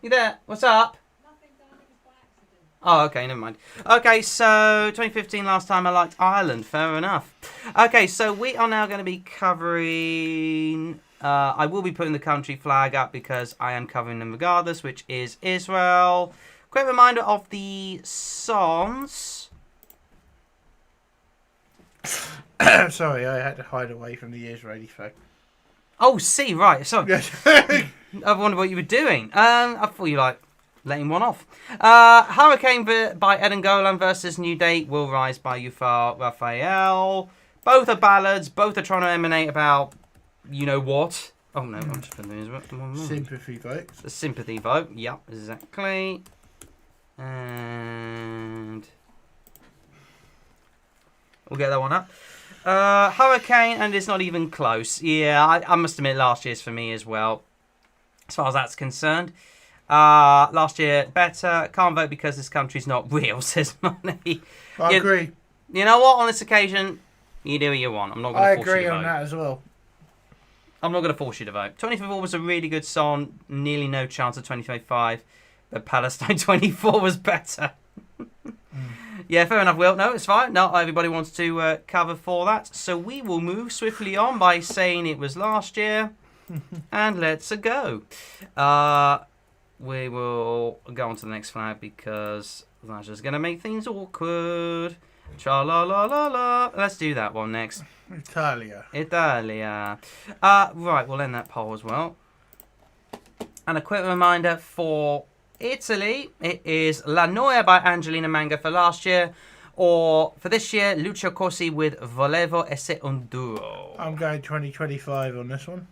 You there? What's up? Nothing, darling, it's by accident. Oh, okay, never mind. Okay, so 2015, last time I liked Ireland. Fair enough. Okay, so we are now going to be covering... I will be putting the country flag up because I am covering them regardless, which is Israel. Quick reminder of the songs. Sorry, I had to hide away from the Israeli flag. Oh, see, right. Sorry. Yes. I wonder what you were doing. I thought you were letting one off. Hurricane by Eden Golan versus New Day, Will Rise by Yufar Raphael. Both are ballads. Both are trying to emanate about you know what. Oh, no. I'm just Sympathy vote. The sympathy vote. Yep, exactly. And... we'll get that one up. Hurricane, and it's not even close. Yeah, I must admit last year's for me as well, as far as that's concerned. Last year, better. Can't vote because this country's not real, says Money. I agree. You know what? On this occasion, you do what you want. I'm not going to force you to vote. I agree on that as well. I'm not going to force you to vote. 2024 was a really good song. Nearly no chance of 2025. But Palestine 24 was better. Yeah, fair enough, Will. No, it's fine. Not everybody wants to cover for that. So we will move swiftly on by saying it was last year. And let's go. We will go on to the next flag because that's just going to make things awkward. Cha-la-la-la-la. Let's do that one next. Italia. Right, we'll end that poll as well. And a quick reminder for Italy, it is La Noia by Angelina Manga for last year, or for this year, Lucio Corsi with Volevo Esse un Duo. I'm going 2025 on this one.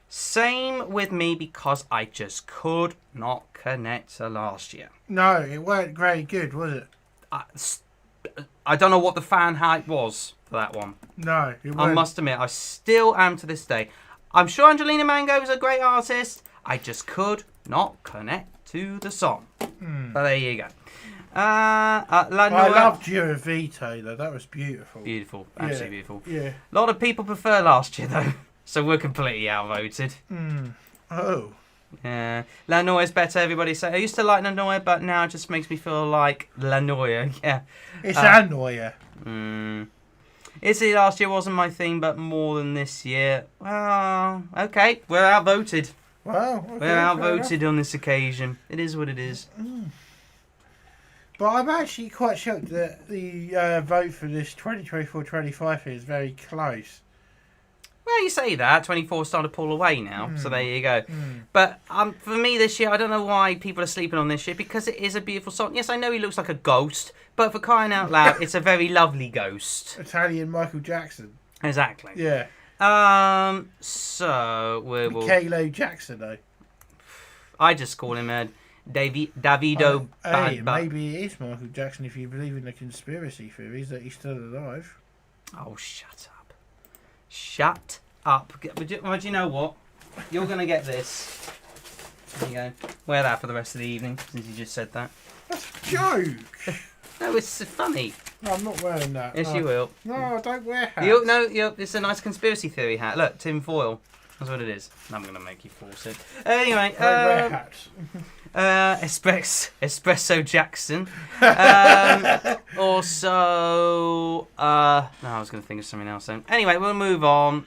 Same with me because I just could not connect to last year. No, it weren't very good, was it? I don't know what the fan hype was for that one. No, it weren't. I must admit, I still am to this day. I'm sure Angelina Mango is a great artist. I just could not connect to the song. But there you go. I loved Eurovito though. That was beautiful. Beautiful. Absolutely beautiful. Yeah. A lot of people prefer last year though. So we're completely outvoted. Oh. Yeah. La Noia is better, everybody say. I used to like La Noia, but now it just makes me feel like La Noia. Yeah. It's Anoia. Italy last year wasn't my thing, but more than this year. Well, okay. We're outvoted. Wow. Okay, We're outvoted on this occasion. It is what it is. But I'm actually quite shocked that the vote for this 2024-25 is very close. Well, you say that. 24 starting to pull away now, so there you go. But for me this year, I don't know why people are sleeping on this year, because it is a beautiful song. Yes, I know he looks like a ghost, but for crying out loud, it's a very lovely ghost. Italian Michael Jackson. Exactly. Yeah. So we'll... Michaelo Jackson, though. I just call him Davido. Hey, maybe it is Michael Jackson if you believe in the conspiracy theories that he's still alive. Oh, shut up. Shut up. But do you know what? You're going to get this. There you go. Wear that for the rest of the evening, since you just said that. That's a joke. No, it's funny. No, I'm not wearing that. Yes, no. you will. No, I don't wear hats. It's a nice conspiracy theory hat. Look, tin foil. That's what it is. I'm going to make you force it. Anyway. I don't wear hats. Espresso Jackson. Also, no, I was going to think of something else then. Anyway, we'll move on.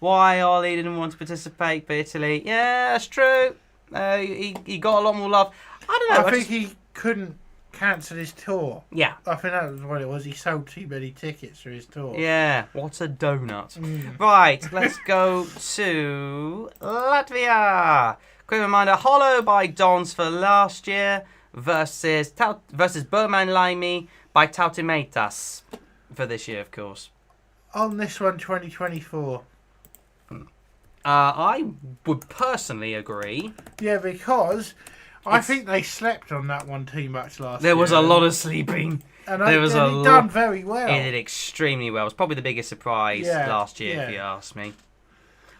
Why Ollie didn't want to participate for Italy? Yeah, that's true. He got a lot more love. I don't know. I think he couldn't cancel his tour. Yeah. I think that was what it was. He sold too many tickets for his tour. Yeah, what a donut. Right, let's go to Latvia. Quick reminder, Hollow by Dons for last year versus Berman Laimi by Tautimetas for this year, of course. On this one, 2024. I would personally agree. Yeah, because I think they slept on that one too much last year. There was a lot of sleeping. And there was a lot. Done very well. It did extremely well. It was probably the biggest surprise last year, if you ask me.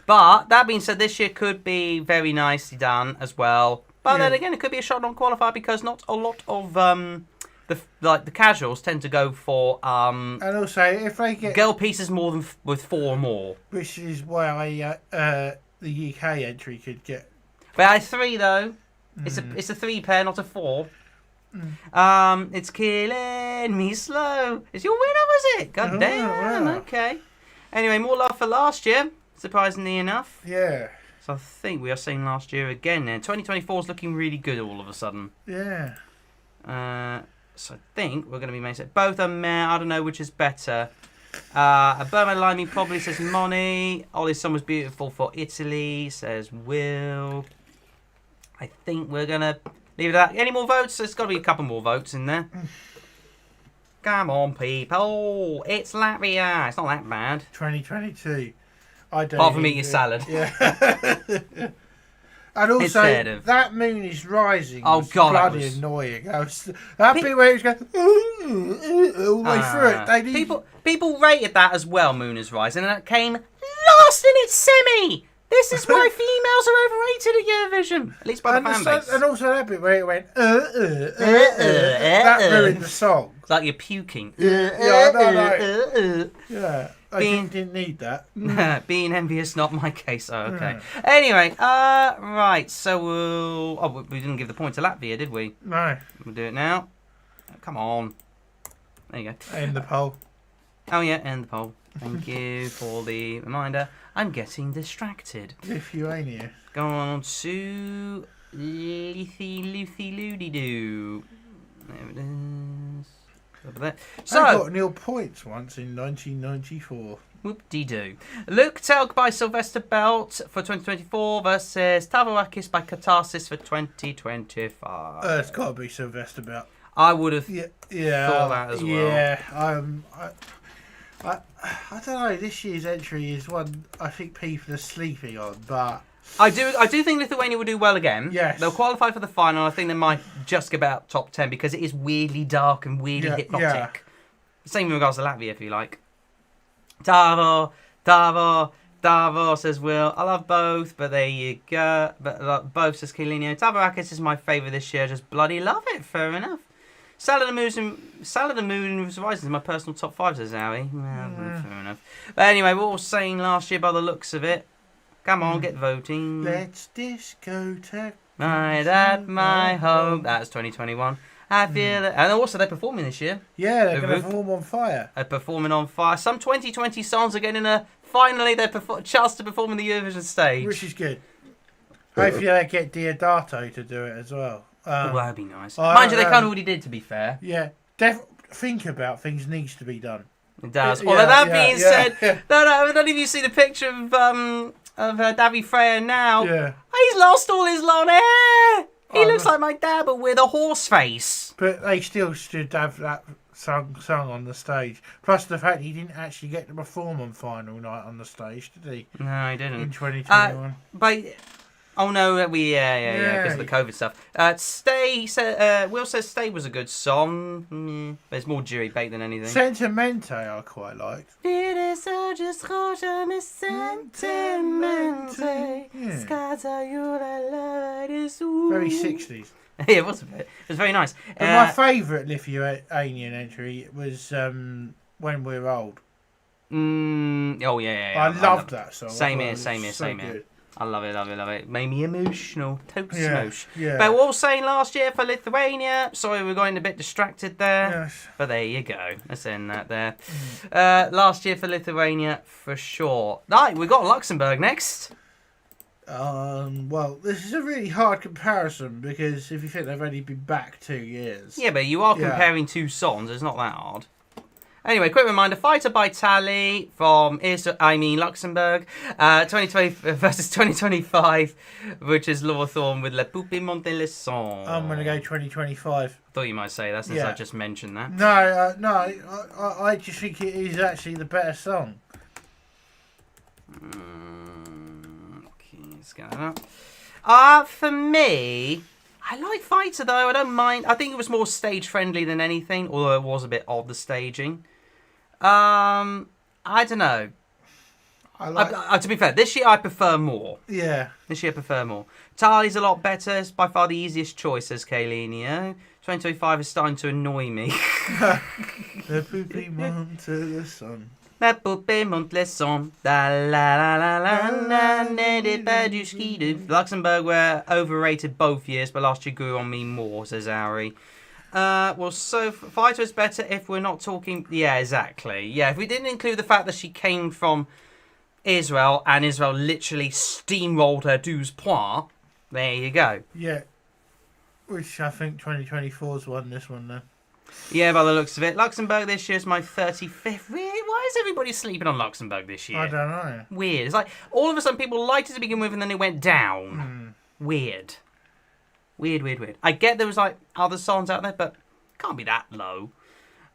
But that being said, this year could be very nicely done as well. But then again, it could be a shot on qualifier because not a lot of the casuals tend to go for and also if they get girl pieces more than with 4 or more, which is why the UK entry could get. But I 3 though. It's a 3 pair, not a 4. It's killing me slow. It's your winner, was it? God damn. Wow. Okay. Anyway, more love for last year. Surprisingly enough. Yeah. So I think we are saying last year again then. 2024 is looking really good all of a sudden. Yeah. So I think we're going to be making it. Both are meh. I don't know which is better. Burma Limey probably says Moni. Ollie's Son was beautiful for Italy, says Will. I think we're going to leave it at that. Any more votes? There's got to be a couple more votes in there. Come on, people. It's Latvia. It's not that bad. 2022. I don't. Apart from eating your salad. Yeah. And also, that moon is rising. Oh, God. Bloody annoying. That bit where it was going all the way through it. They need... People rated that as well, Moon is Rising, and it came last in its semi. This is why females are overrated at Eurovision. At least by the fan base. And also that bit where it went, that ruined the song. It's like you're puking. Yeah, no. Yeah. I didn't need that. Being envious, not my case. Oh, okay. Anyway, right. So we didn't give the point to Latvia, did we? No. We'll do it now. Come on. There you go. End the poll. Oh yeah, end the poll. Thank you for the reminder. I'm getting distracted. Lithuania. Go on to Loody-doo. There it is. So, I got nil points once in 1994. Whoop-de-doo. Luke Telk by Sylvester Belt for 2024 versus Tavorakis by Katarsis for 2025. It's got to be Sylvester Belt. I would have thought that as well. Yeah, I don't know. This year's entry is one I think people are sleeping on, but I do think Lithuania will do well again. Yes. They'll qualify for the final. I think they might just get about top 10 because it is weirdly dark and weirdly hypnotic. Yeah. Same in regards to Latvia, if you like. Davo says Will. I love both, but there you go. But both says Kilino. Tavarakis is my favourite this year. Just bloody love it. Fair enough. Salad and Moon Rising is my personal top 5, says Howie. Well, fair enough. But anyway, we're all saying last year by the looks of it. Come on, get voting. Let's discotheque. My home. That's 2021. I feel it. And also, they're performing this year. Yeah, they're going to perform on fire. They're performing on fire. Some 2020 songs are getting finally their chance to perform in the Eurovision stage. Which is good. Hopefully they get Diodato to do it as well. That'd be nice. Mind you, they kind of already did, to be fair. Yeah. Think about things needs to be done. It does. Yeah, Although that yeah, being yeah, said, yeah. no, I don't know if you see the picture of Davy Freya now. Yeah. He's lost all his long hair. He Oh, looks no. like my dad, but with a horse face. But they still should have that song on the stage. Plus the fact he didn't actually get to perform on final night on the stage, did he? No, he didn't. In 2021. But oh no, because of the COVID stuff. Will says "Stay" was a good song. There's more jury bait than anything. Sentimente I quite liked. Very Very 60s. Yeah, it was a bit. It was very nice. But my favourite Lithuanian entry was When We're Old. Oh yeah. I loved that song. Same I here, thought it same was here. good. I love it. Made me emotional. Totes emotion. Yeah. But what was saying last year for Lithuania? Sorry, we're going a bit distracted there. Yes. But there you go. Let's end that there. Last year for Lithuania, for sure. Right, we've got Luxembourg next. Well, this is a really hard comparison because if you think they've only been back 2 years. Yeah, but you are comparing two songs. It's not that hard. Anyway, quick reminder, Fighter by Tally from Luxembourg, 2020 versus 2025, which is Laura Thorne with Le Poupée Monte le Son. I'm going to go 2025. Thought you might say that since I just mentioned that. No, I just think it is actually the better song. Okay, let's get that up. For me, I like Fighter though. I don't mind. I think it was more stage friendly than anything, although it was a bit of the staging. I don't know. To be fair, this year I prefer more. Yeah. This year I prefer more. Tali's a lot better. It's by far the easiest choice, says Kayleen. 2025 is starting to annoy me. Le Poupée Monte le Son. La poupée monte le son. La la la la la la n'est pas du ski du. Luxembourg were overrated both years, but last year grew on me more, says Ari. So Fighter is better if we're not talking. Yeah, exactly. Yeah, if we didn't include the fact that she came from Israel and Israel literally steamrolled her 12 points, there you go. Yeah. Which I think 2024's won this one then. Yeah, by the looks of it. Luxembourg this year is my 35th. Really? Why is everybody sleeping on Luxembourg this year? I don't know. Weird. It's like all of a sudden people liked it to begin with and then it went down. Weird. I get there was like other songs out there, but can't be that low.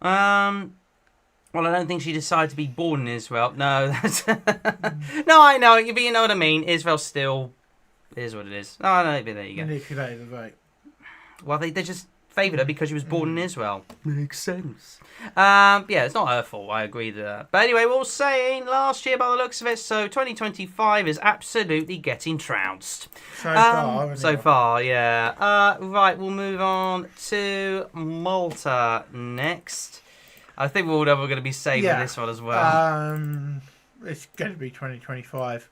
Well, I don't think she decided to be born in Israel. No, that's no, I know, but you know what I mean. Israel still is what it is. Oh, no, but there you go. Manipulated the vote. Well, they just favoured her because she was born in Israel. Makes sense. Yeah, it's not her fault. I agree with that. But anyway, we're all saying last year by the looks of it, so 2025 is absolutely getting trounced. So far, yeah. Right, we'll move on to Malta next. I think we're all going to be saving this one as well. It's going to be 2025.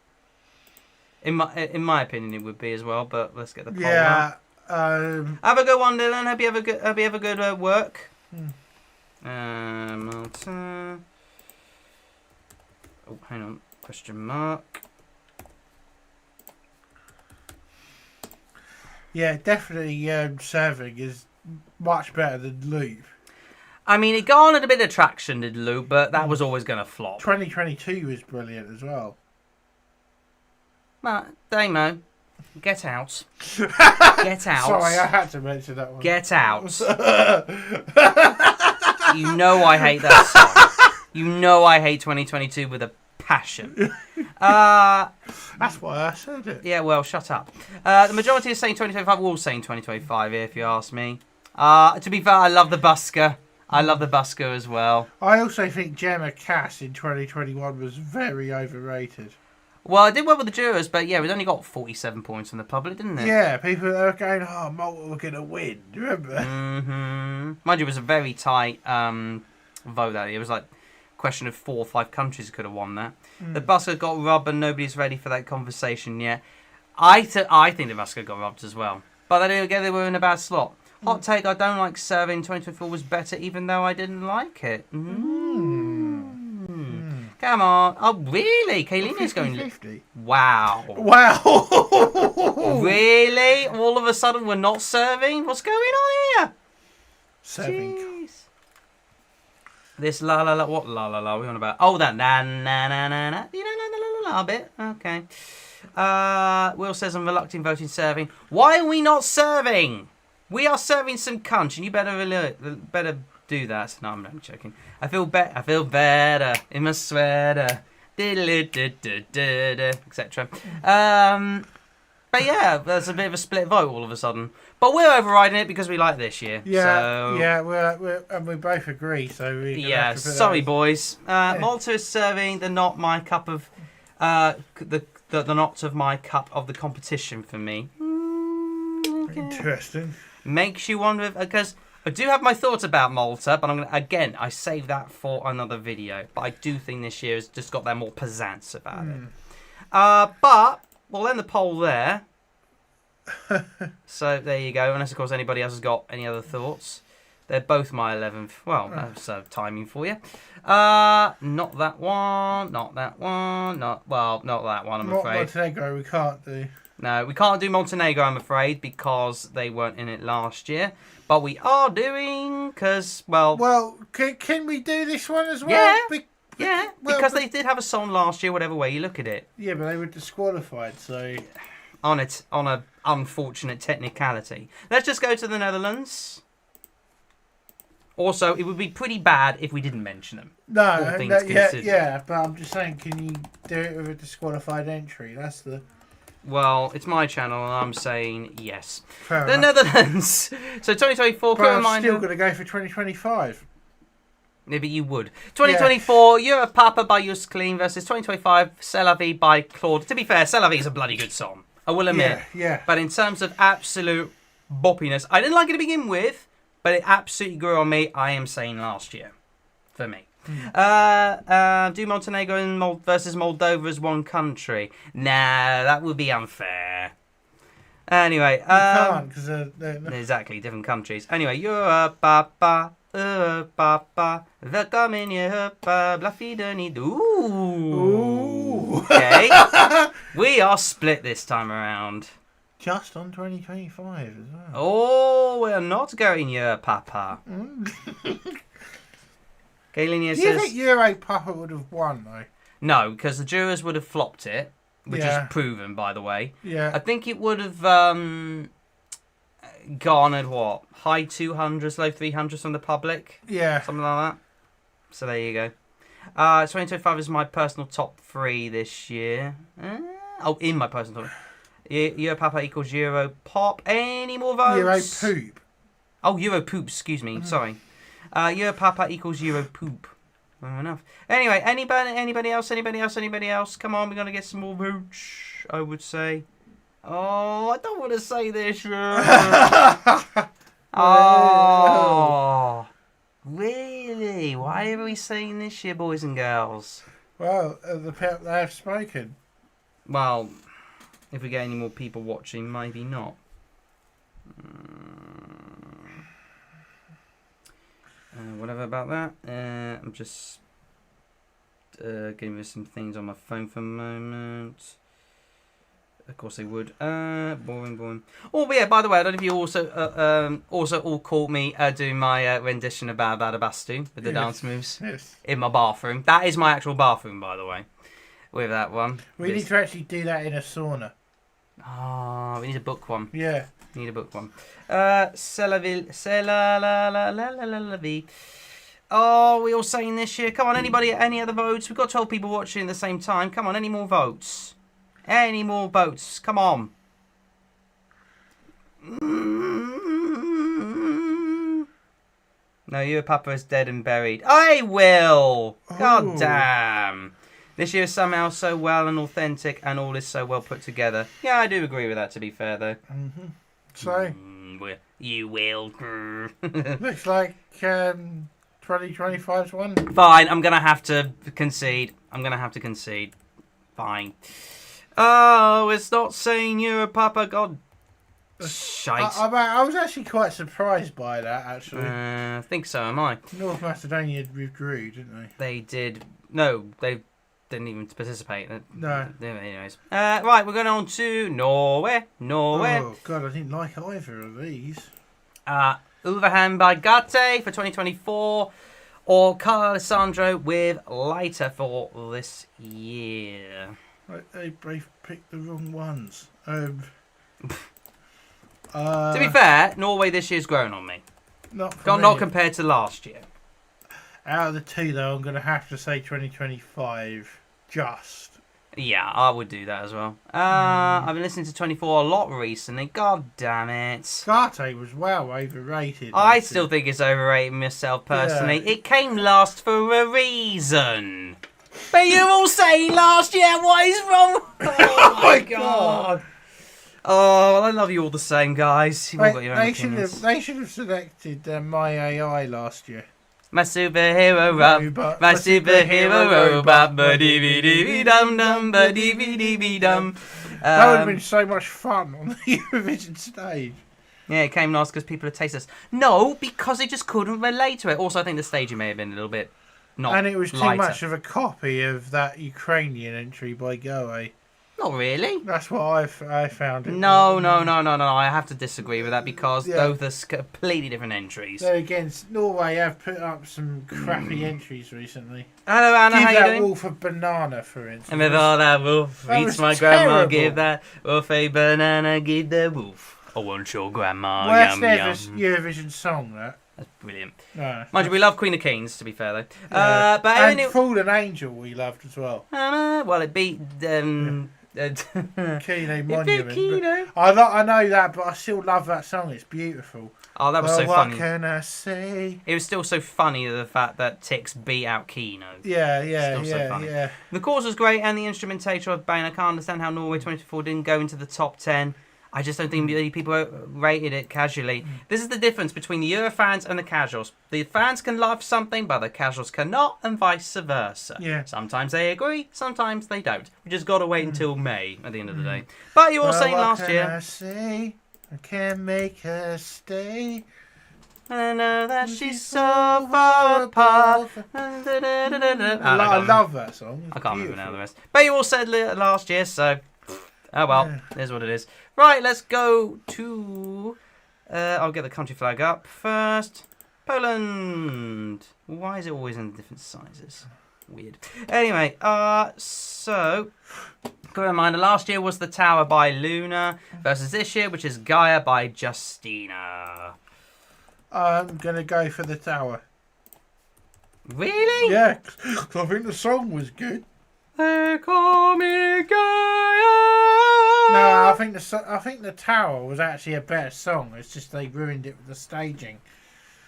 In my opinion, it would be as well. But let's get the poll out. Have a good one, Dylan. Hope you have a good work. Malta. Oh, hang on. Question mark. Yeah, definitely. Serving is much better than Loop. I mean, it garnered a bit of traction, did Loop, but that was always going to flop. 2022 was brilliant as well. Damo, get out. Get out. Sorry, I had to mention that one. Get out. You know I hate that song. You know I hate 2022 with a passion. That's why I said it. Yeah, well, shut up. The majority is saying 2025. We're all saying 2025 here, if you ask me. To be fair, I love the busker. I love the busker as well. I also think Gemma Cass in 2021 was very overrated. Well, I did well with the jurors, but yeah, we only got 47 points from the public, didn't it? Yeah, people were going, oh, Malta were going to win. Do you remember? Mind you, it was a very tight vote that year. It was like a question of 4 or 5 countries could have won that. The busker got robbed and nobody's ready for that conversation yet. I think the busker got robbed as well. But then again, they were in a bad slot. Hot take, I don't like serving. 2024 was better, even though I didn't like it. Come on. Oh, really? Kaylina's going... 50. Wow. Really? All of a sudden we're not serving? What's going on here? Serving. Jeez. This la la la, what la la la? We on about? Oh, that na na na na na. You know, la la la la bit. Okay. Will says I'm reluctant voting serving. Why are we not serving? We are serving some cunch, and you better do that. No, I'm joking. I feel better in my sweater. Etc. But yeah, there's a bit of a split vote all of a sudden. But we're overriding it because we like this year. Yeah, so... yeah, we both agree. So yeah, sorry boys. Malta is serving the not my cup of the not of my cup of the competition for me. Okay. Interesting. Makes you wonder because I do have my thoughts about Malta, but I'm gonna I save that for another video. But I do think this year has just got that more pizzazz about it. But we'll end the poll there. So there you go. Unless of course anybody else has got any other thoughts. They're both my 11th. Well, that's timing for you. Not that one. Not that one. Not that one. I'm afraid. Montenegro, we can't do. No, we can't do Montenegro. I'm afraid because they weren't in it last year. But we are doing because Well, can we do this one as well? Yeah. Because they did have a song last year. Whatever way you look at it. Yeah, but they were disqualified. So on a unfortunate technicality. Let's just go to the Netherlands. Also, it would be pretty bad if we didn't mention them. No, yeah, but I'm just saying, can you do it with a disqualified entry? That's the... Well, it's my channel, and I'm saying yes. Fair the enough. Netherlands. So 2024, but I'm still going to go for 2025. Maybe you would. 2024, You're a Papa by Just Clean versus 2025, C'est la Vie by Claude. To be fair, C'est la Vie is a bloody good song. I will admit. Yeah. But in terms of absolute boppiness, I didn't like it to begin with. But it absolutely grew on me. I am saying last year, for me. Do Montenegro versus Moldova as one country? Nah, that would be unfair. Anyway, you can't because they're exactly different countries. Anyway, you're a papa, welcome in Europa, Ooh. Okay, we are split this time around. Just on 2025 as well. Oh, we're not going Euro Papa. Galinia Do says... you think Euro Papa would have won, though? No, because the jurors would have flopped it, which is proven, by the way. Yeah. I think it would have garnered, what, high 200s, low 300s from the public? Yeah. Something like that. So there you go. 2025 is my personal top 3 this year. In my personal top 3. Euro Papa equals Euro Pop. Any more votes? Euro Poop. Oh, Euro Poop, excuse me. Sorry. Euro Papa equals Euro Poop. Fair enough. Anyway, anybody else? Come on, we're going to get some more votes, I would say. Oh, I don't want to say this. Oh. Really? Why are we saying this year, boys and girls? Well, they have spoken. Well... If we get any more people watching, maybe not. Whatever about that. I'm just getting rid of some things on my phone for a moment. Of course they would. Boring. Oh, but yeah, by the way, I don't know if you also all caught me doing my rendition of Badabastu with the dance moves in my bathroom. That is my actual bathroom, by the way. With that one. We need to actually do that in a sauna. Oh, we need to book one. Yeah. We need to book one. C'est la vie. Oh, we all saying this year. Come on, anybody, any other votes? We've got 12 people watching at the same time. Come on, any more votes? Any more votes? Come on. No, your papa is dead and buried. I will. God damn. This year is somehow so well and authentic, and all is so well put together. Yeah, I do agree with that, to be fair, though. So? You will. Looks like 2025's one. Fine, I'm going to have to concede. Fine. Oh, it's not saying you're a papa. God. Shite. I was actually quite surprised by that, actually. I think so, am I. North Macedonia withdrew, didn't they? They did. No, they didn't even participate. No. Anyways. Right, we're going on to Norway. Oh, God, I didn't like either of these. Ulverham by Gate for 2024. or Carl Alessandro with Lighter for this year. They picked the wrong ones. To be fair, Norway this year's grown on me. Not compared to last year. Out of the two, though, I'm going to have to say 2025. Just. Yeah, I would do that as well. I've been listening to 24 a lot recently. God damn it. Skate was well overrated. I still think it's overrated myself personally. Yeah. It came last for a reason. But you all saying last year, what is wrong? Oh my god. Oh, well, I love you all the same, guys. You've all got your own opinions. They should have selected My AI last year. My superhero robot, my superhero robot, ba-dee-dee-dee-dee-dum-dum, ba-dee-dee-dee-dee-dum. That would have been so much fun on the Eurovision stage. Yeah, it came last because people are tasteless. No, because they just couldn't relate to it. Also, I think the staging may have been a little bit not and it was too lighter. much of a copy of that Ukrainian entry by Goe. Not really. That's what I found. No. I have to disagree with that because both are completely different entries. Then again, Norway have put up some crappy entries recently. Hello, Anna. How you doing? Wolf a banana, for instance. And with all that wolf, eats my grandma, give that wolf a banana, give the wolf. I want your grandma. Worst ever Eurovision song, that. That's brilliant. No, mind you, we love Queen of Kings, to be fair, though. Yeah. And Fallen Angel we loved as well. Well, it beat... Kino Monument. I know that, but I still love that song. It's beautiful. Oh, that was so funny. What can I say? It was still so funny, the fact that Tix beat out Kino. Yeah. The chorus was great, and the instrumentation was bang. I can't understand how Norway 24 didn't go into the top 10. I just don't think people rated it casually. This is the difference between the Euro fans and the casuals. The fans can love something, but the casuals cannot, and vice versa. Yeah. Sometimes they agree, sometimes they don't. We just got to wait until May at the end of the day. But you were saying last year... I say? I can't make her stay. I know that she's so far apart. I love that song. I can't remember now the rest. But you all said last year, so... Oh well, here's what it is. Right, let's go to... I'll get the country flag up first. Poland. Why is it always in different sizes? Weird. Anyway, so... Got a reminder, last year was The Tower by Luna versus this year, which is Gaia by Justina. I'm going to go for The Tower. Really? Yeah, because I think the song was good. They call me Gaia. No, I think the Tower was actually a better song. It's just they ruined it with the staging.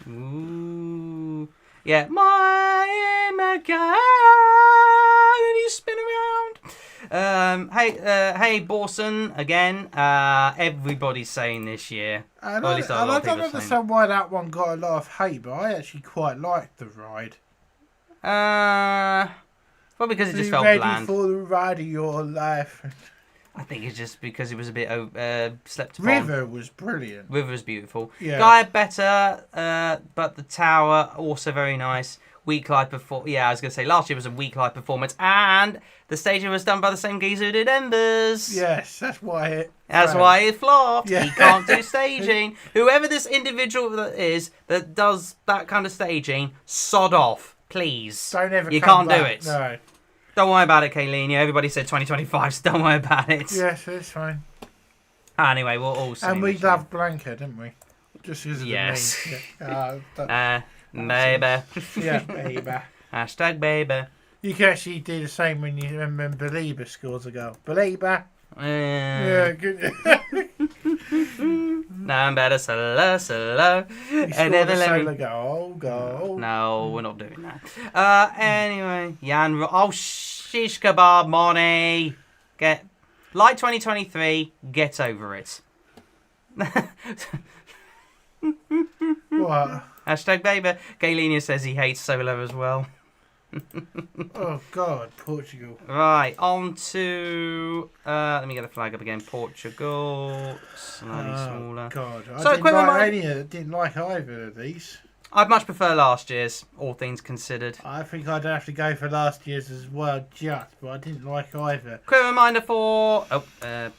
Ooh, yeah. My Gaia, and you spin around. Hey, Borson again. Everybody's saying this year. And I don't understand why that one got a lot of hate, but I actually quite liked the ride. Well, because it just felt ready bland. For the ride of your life. I think it's just because it was a bit slept upon. River was brilliant. River was beautiful. Yeah. Gaia better, but the Tower also very nice. Weak live performance. Yeah, I was going to say last year was a weak live performance, and the staging was done by the same geezer who did Embers. Yes, that's why it. That's why it flopped. Yeah. He can't do staging. Whoever this individual is that does that kind of staging, sod off, please. Don't ever. You can't do it. No. Don't worry about it, Kayleen. Everybody said 2025, so don't worry about it. Yes, it's fine. Anyway, we'll all see. And we loved Blanca, didn't we? Just because of the name. Baby. Yeah, baby. Hashtag baby. You can actually do the same when Belieber scores a goal. Belieber. Yeah, good. Now I'm better solo. And never let me go. No, we're not doing that. Anyway, shish kebab, Money. Get like 2023. Get over it. What? Hashtag baby. Galenia says he hates solo as well. Oh God, Portugal. Right, on to let me get the flag up again. Portugal, slightly smaller. God, So I didn't like either of these. I'd much prefer last year's, all things considered. I think I'd have to go for last year's as well, but I didn't like either. Quick reminder for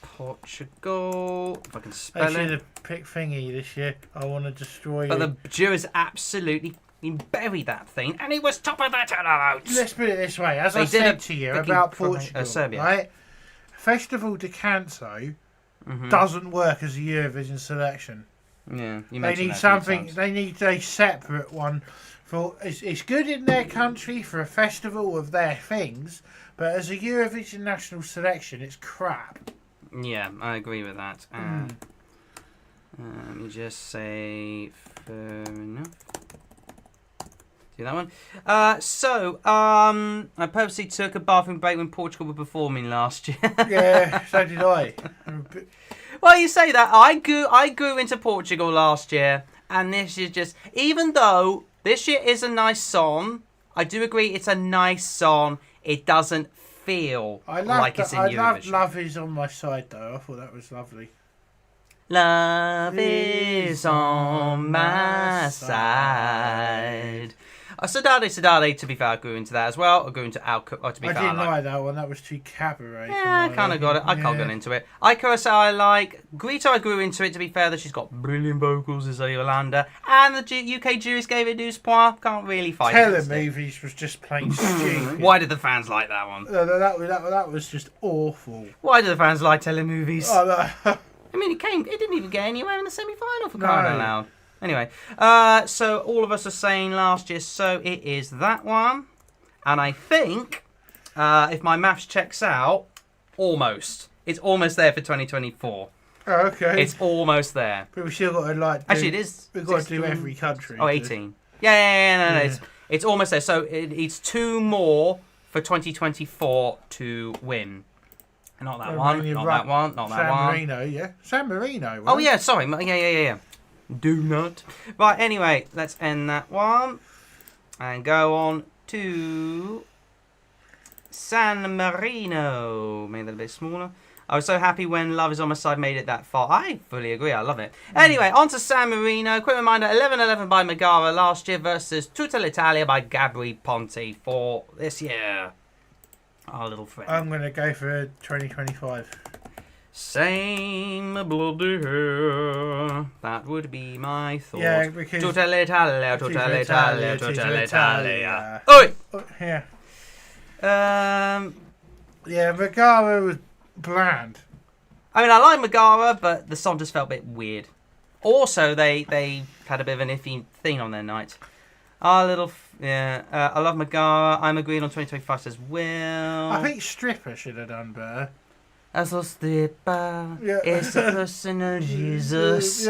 Portugal. If I can spell I should it. have picked Thingy this year. I want to destroy But you. the jury's absolutely He buried that thing, and he was top of the votes. Let's put it this way. As I They did said a to you freaking about Portugal, Serbia. right? Festival de Canso doesn't work as a Eurovision selection. Yeah, you They mentioned need that a few something. times. They need a separate one for. It's good in their country for a festival of their things, but as a Eurovision national selection, it's crap. Yeah, I agree with that. Let me just say, fair enough. Do that one. I purposely took a bathroom break when Portugal were performing last year. Yeah, so did I. Well, you say that. I grew into Portugal last year, and this is just, even though this year is a nice song, I do agree it's a nice song. It doesn't feel like it's in Eurovision. Love Is On My Side, though. I thought that was lovely. Love is on my side. Sadade, to be fair, I grew into that as well. I grew into Alco. To be I fair, didn't like that one. That was too cabaret. Yeah, I kind of got it. I can't get into it. Icarus I like. Greta I grew into it, to be fair, that she's got brilliant vocals as a Yolanda. And the UK juries gave it news point. Can't really fight it. Telemovies was just plain stupid. Why did the fans like that one? That was just awful. Why do the fans like telemovies? Oh, I mean, it didn't even get anywhere in the semi-final for crying out loud. Anyway, so all of us are saying last year, so it is that one. And I think, if my maths checks out, almost. It's almost there for 2024. Oh, okay. It's almost there. But we still got to Actually, it is. We've got to do every country. Oh, 18. Yeah. No. It's almost there. So it's 2 more for 2024 to win. Not that one. Not that one. Not that one. San Marino, yeah. San Marino. Oh, yeah. Sorry. Yeah. Do not. Right, anyway, let's end that one. And go on to San Marino. Made that a bit smaller. I was so happy when Love Is On My Side made it that far. I fully agree. I love it. Anyway, on to San Marino. Quick reminder, 11-11 by Megara last year versus Tutta l'Italia by Gabri Ponti for this year. Our little friend. I'm going to go for 2025. Same bloody hair. That would be my thought. Yeah, because... Tutta l'Italia, Tutta l'Italia, Tutta l'Italia. Oi! Yeah. Yeah, Megara was bland. I mean, I like Megara, but the song just felt a bit weird. Also, they had a bit of an iffy thing on their night. Our little... I love Megara. I'm agreeing on 2025 as well. I think Stripper should have done better. As a stripper, it's a personal Jesus.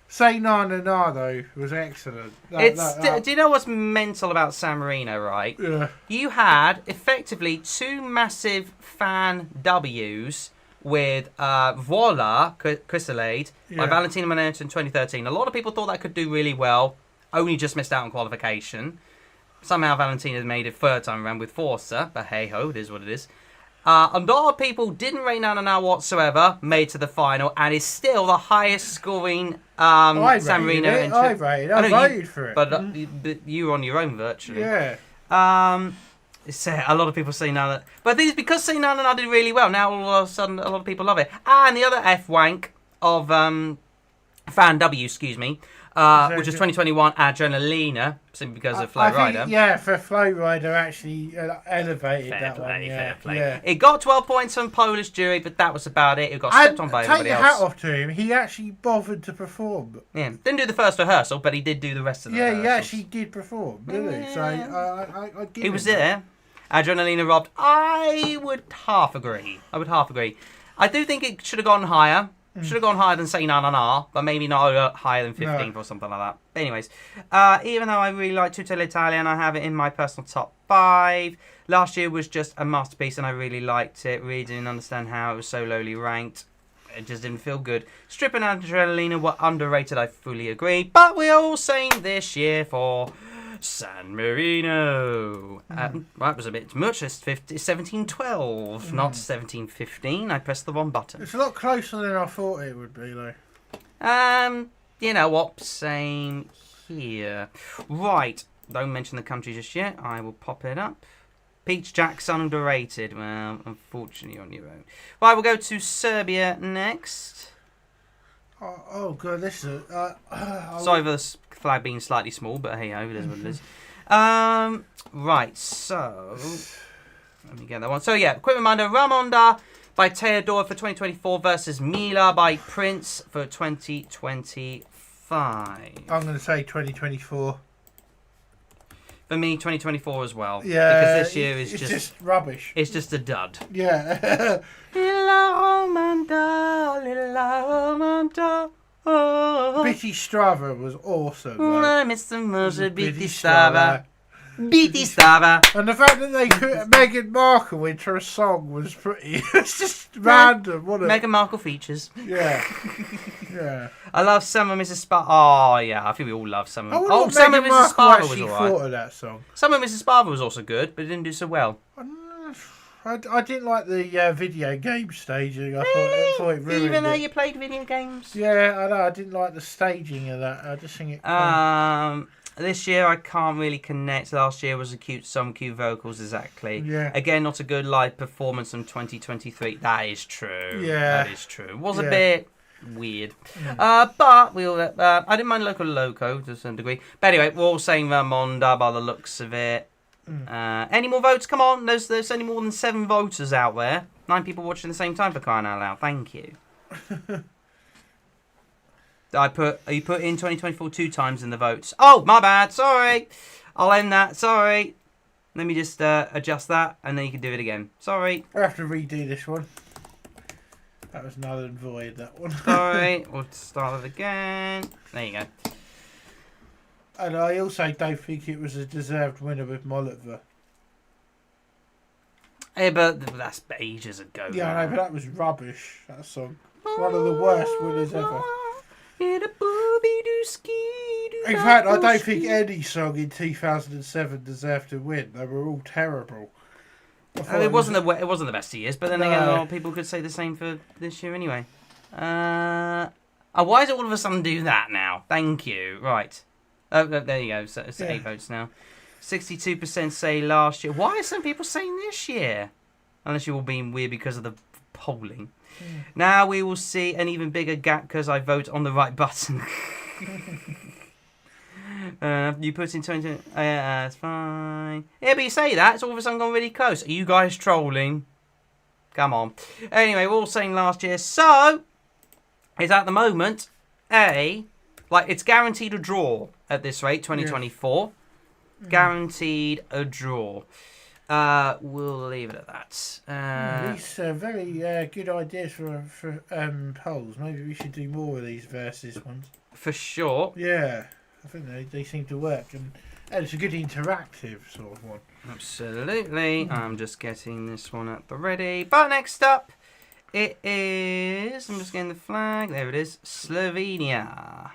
Say Na Na Na, though, was excellent. Do you know what's mental about San Marino, right? Yeah. You had, effectively, 2 massive fan W's with Voila, Chrysalide, by Valentina Moneta in 2013. A lot of people thought that could do really well, only just missed out on qualification. Somehow Valentina made it 3rd time around with Forza, but hey-ho, it is what it is. A lot of people didn't rate Na Na Na whatsoever, made to the final, and is still the highest scoring San Marino entry. I voted for it. But you were on your own virtually. Yeah. A lot of people say Na Na. But these because Say Na Na Na did really well. Now all of a sudden a lot of people love it. And the other F wank of Fan W, excuse me, which is 2021 Adrenalina, simply because of Flow Rider. Yeah, for Flow Rider actually elevated Fair that play, one. fair play. Yeah. It got 12 points from Polish jury, but that was about it. It got stepped on by everybody Take else. your hat off to him. He actually bothered to perform. Yeah, didn't do the first rehearsal, but he did do the rest of the rehearsals. He actually did perform, didn't he? So I give He him was that. there. Adrenalina robbed. I would half agree. I do think it should have gone higher. Should have gone higher than Say Na Na Na, but maybe not higher than 15th or something like that. But anyways, even though I really like Tutta l'Italia and I have it in my personal top 5, last year was just a masterpiece and I really liked it. Really didn't understand how it was so lowly ranked. It just didn't feel good. Strip and Adrenalina were underrated, I fully agree. But we're all saying this year for San Marino. That was a bit much. It's 17-12, not 17-15. I pressed the wrong button. It's a lot closer than I thought it would be, though. You know what? Same here. Right. Don't mention the country just yet. I will pop it up. Peach Jackson underrated. Well, unfortunately on your own. Right, we'll go to Serbia next. Oh God, this is. Sorry for the flag being slightly small, but hey ho, it is what it is. Right, so let me get that one. So yeah, quick reminder: Ramonda by Teodora for 2024 versus Mila by Prince for 2025. I'm going to say 2024. For me, 2024 as well. Yeah, because this year is it's just rubbish. It's just a dud. Yeah. Lilla Ramonda, Lilla Ramonda. Oh. Bitty Strava was awesome. I miss the most of Bitty Strava. Bitty Strava. And the fact that they put Meghan Markle into a song was pretty. It's just random, wasn't it? Meghan Markle features. Yeah. Yeah. I love Summer Mrs. Sparta. Oh, yeah, I think we all love Summer. Oh, Summer Meghan Mrs. Markle Sparta was actually alright. thought of that song. Summer Mrs. Sparta was also good, but it didn't do so well. I didn't like the video game staging. I thought it ruined Even though it. you played video games? Yeah, I know. I didn't like the staging of that. I just think it. This year I can't really connect. Last year was some cute vocals, exactly. Yeah. Again, not a good live performance from 2023. That is true. Yeah. That is true. It was a Yeah. bit weird. But we all. I didn't mind Loco to some degree. But anyway, we're all saying Ramonda by the looks of it. Any more votes? Come on. There's only more than 7 voters out there. 9 people watching at the same time, for crying out loud. Thank you. You put in 2024 2 times in the votes. Oh, my bad. Sorry. I'll end that. Sorry. Let me just adjust that, and then you can do it again. Sorry. I have to redo this one. That was null and void, that one. Sorry. We'll start it again. There you go. And I also don't think it was a deserved winner with Molotov. Yeah, but that's ages ago. Yeah, I know, but that was rubbish, that song. One of the worst winners ever. In fact, I don't think any song in 2007 deserved to win. They were all terrible. It wasn't the best of years, but then again, a No. lot of people could say the same for this year anyway. Why does it all of a sudden do that now? Thank you. Right. Oh, there you go. So it's 8 votes now. 62% say last year. Why are some people saying this year? Unless you're all being weird because of the polling. Now we will see an even bigger gap because I vote on the right button. You put in 20... yeah, that's fine. Yeah, but you say that, it's all of a sudden gone really close. Are you guys trolling? Come on. Anyway, we're all saying last year. So, it's at the moment it's guaranteed a draw at this rate, 2024. Yeah. Guaranteed a draw. We'll leave it at that. These are very good ideas for polls. Maybe we should do more of these versus ones. For sure. Yeah, I think they seem to work. And it's a good interactive sort of one. Absolutely. I'm just getting this one at the ready. But next up, it is... I'm just getting the flag. There it is. Slovenia.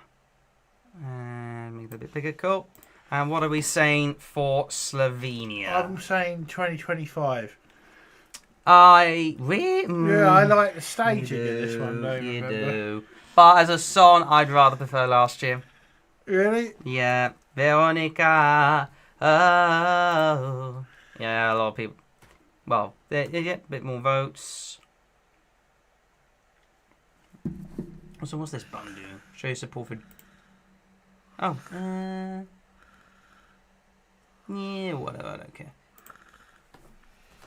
And make it a bit bigger. Cool. And what are we saying for Slovenia? I'm saying 2025. Yeah, I like the staging of this one, though. You do. But as a song, I'd rather prefer last year. Really? Yeah. Veronica. Oh. Yeah, a lot of people. Well, yeah, a bit more votes. So what's this button doing? Show your support for... Oh. Yeah, whatever, I don't care.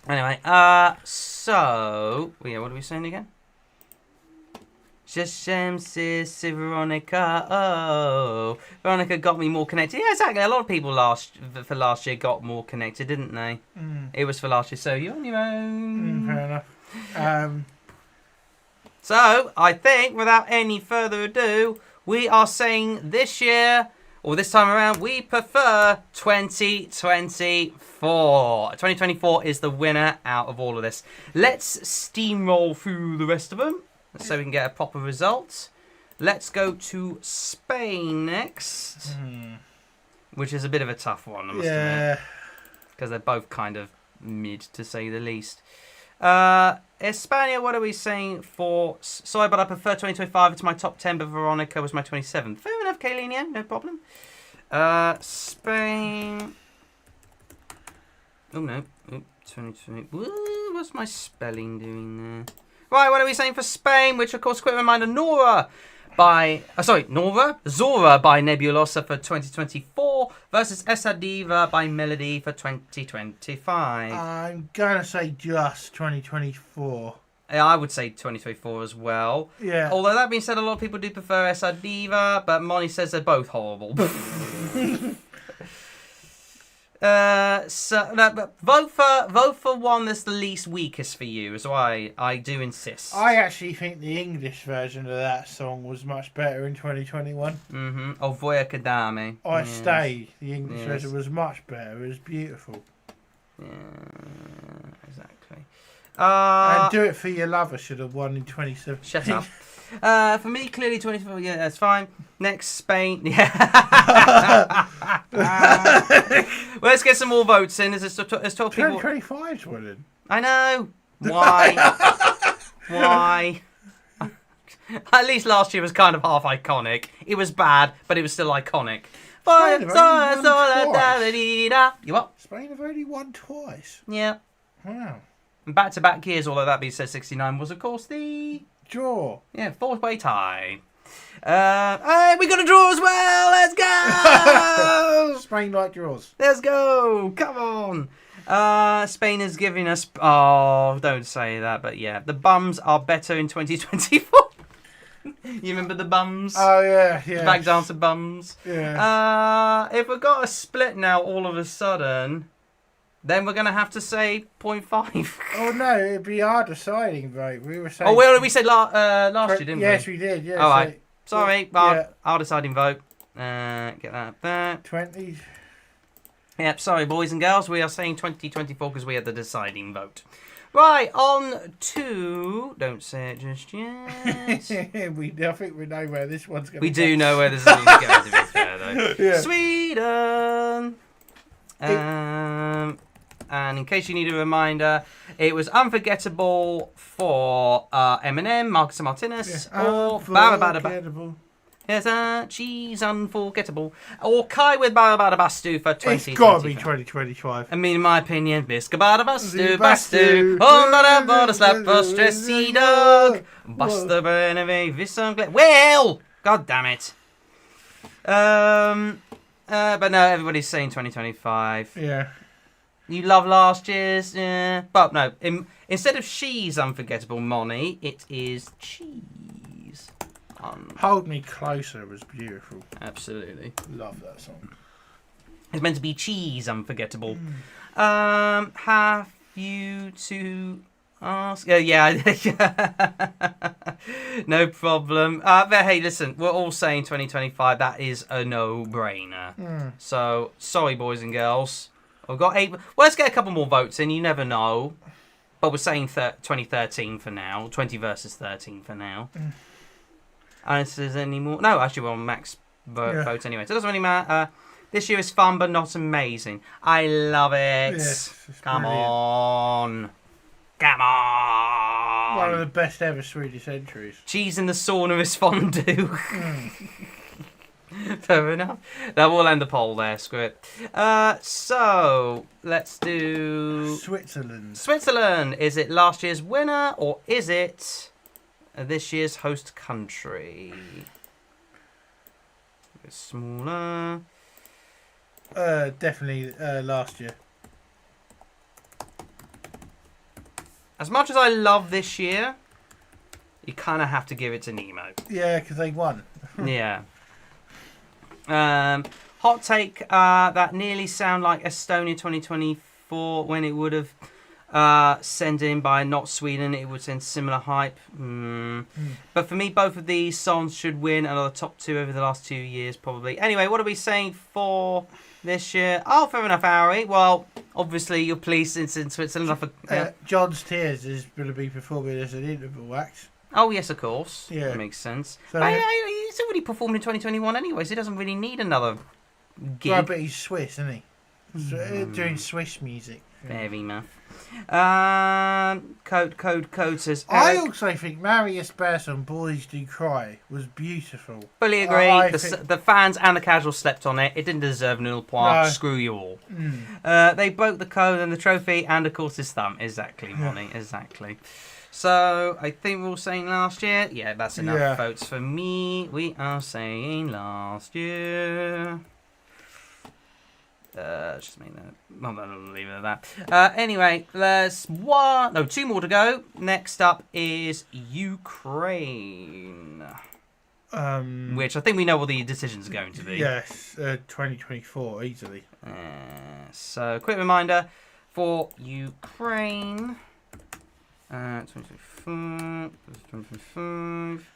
Anyway, so... Yeah, what are we saying again? Shashem sis Veronica. Oh, Veronica got me more connected. Yeah, exactly. A lot of people for last year got more connected, didn't they? It was for last year, so you're on your own. Fair enough. So, I think, without any further ado, we are saying this year, or this time around, we prefer 2024. 2024 is the winner out of all of this. Let's steamroll through the rest of them, so we can get a proper result. Let's go to Spain next, which is a bit of a tough one, I must admit, because they're both kind of mid, to say the least. Espana, what are we saying for... Sorry, but I prefer 2025. It's my top 10, but Veronica was my 27th. Fair enough, Kayleen, no problem. Spain... Oh, no. 2020. What's my spelling doing there? Right, what are we saying for Spain? Which, of course, quick reminder, Nora by Zora by Nebulosa for 2024 versus Essa Diva by Melody for 2025. I'm gonna say just 2024. I would say 2024 as well. Yeah. Although that being said, a lot of people do prefer Essa Diva, but Moni says they're both horrible. But vote for one that's the least weakest for you, is why I do insist. I actually think the English version of that song was much better in 2021. Oh, Voya Kadame. I Yes. Stay. The English Yes. version was much better. It was beautiful. Yeah, exactly. And Do It For Your Lover should have won in 2017. Shut up. For me, clearly 24. Yeah, that's fine. Next, Spain. Yeah. Well, let's get some more votes in. There's 12 people. 2025's winning. I know. Why? Why? At least last year was kind of half iconic. It was bad, but it was still iconic. Spain have only won twice. You what? Spain have only won twice. Yeah. Wow. And back-to-back years, although that being said, 69 was, of course, the... Draw. Yeah, fourth-way tie. Hey, we got a draw as well. Let's go. Spain like draws. Let's go. Come on. Spain is giving us... Oh, don't say that, but yeah. The bums are better in 2024. You remember the bums? Oh, yeah, yeah. Back dancer bums. Yeah. If we've got a split now all of a sudden, then we're going to have to say 0.5. Oh, no, it'd be our deciding vote. We were saying... Oh, well, we said last year, didn't yes, we? we did, yeah. All right. Sorry, yeah. our deciding vote. Get that back. 20. Yep, sorry, boys and girls. We are saying 2024 because we had the deciding vote. Right, on to... Don't say it just yet. I think we know where this one's going to We do know where this is going to be fair, though. Yeah. Sweden! And in case you need a reminder, it was Unforgettable for Eminem, Marcus Martinez, or Unforgettable. Yes, Cheese Unforgettable, or Kai with Bastu for 2025. It's got to be 2025. I mean, in my opinion, Biska Bastu, oh, not a slap for stressy dog, Buster Beneve, Visson, Well, god damn it. But no, everybody's saying 2025. Yeah. You love last year's, yeah. But no, instead of She's Unforgettable, Moni, it is Cheese. Hold Me Closer was beautiful. Absolutely. Love that song. It's meant to be Cheese Unforgettable. Have you to ask? Yeah. No problem. But hey, listen, we're all saying 2025. That is a no-brainer. So, sorry, boys and girls. We've got 8. Well, let's get a couple more votes in. You never know. But we're saying 2013 for now. 20 versus 13 for now. Unless there's any more. No, actually, we're on max votes anyway. So it doesn't really matter. This year is fun, but not amazing. I love it. Yes, Come brilliant. on. Come on. One of the best ever Swedish entries. Cheese in the sauna is fondue. Fair enough. That will end the poll there. Screw it. So let's do Switzerland. Switzerland. Is it last year's winner or is it this year's host country? A bit smaller. Definitely last year. As much as I love this year, you kind of have to give it to Nemo. Yeah, because they won. Yeah. Hot take, that nearly sound like Estonia 2024 when it would have sent in by not Sweden, it would send similar hype. But for me, both of these songs should win and are the top 2 over the last 2 years, probably. Anyway, what are we saying for this year? Oh, fair enough, Ari. Well, obviously, you're pleased since in Switzerland. John's Tears is going to be performing as an interval act. Oh, yes, of course. Yeah. That makes sense. So, He's already performed in 2021 anyway, so he doesn't really need another gig. Well, but he's Swiss, isn't he? Doing Swiss music. Very much. Code says. I Eric, also think Marius Berson, Boys Do Cry was beautiful. fully agree. The fans and the casuals slept on it. It didn't deserve nil point. No. Screw you all. Mm. They broke the code and the trophy, and of course his thumb. Exactly, Monty. Exactly. So I think we were saying last year. Yeah, that's enough votes for me. We are saying last year. Just make that. Well, I'll leave it at that. Anyway, there's two more to go. Next up is Ukraine, which I think we know what the decisions are going to be. Yes, 2024 easily. So, quick reminder for Ukraine. 2025.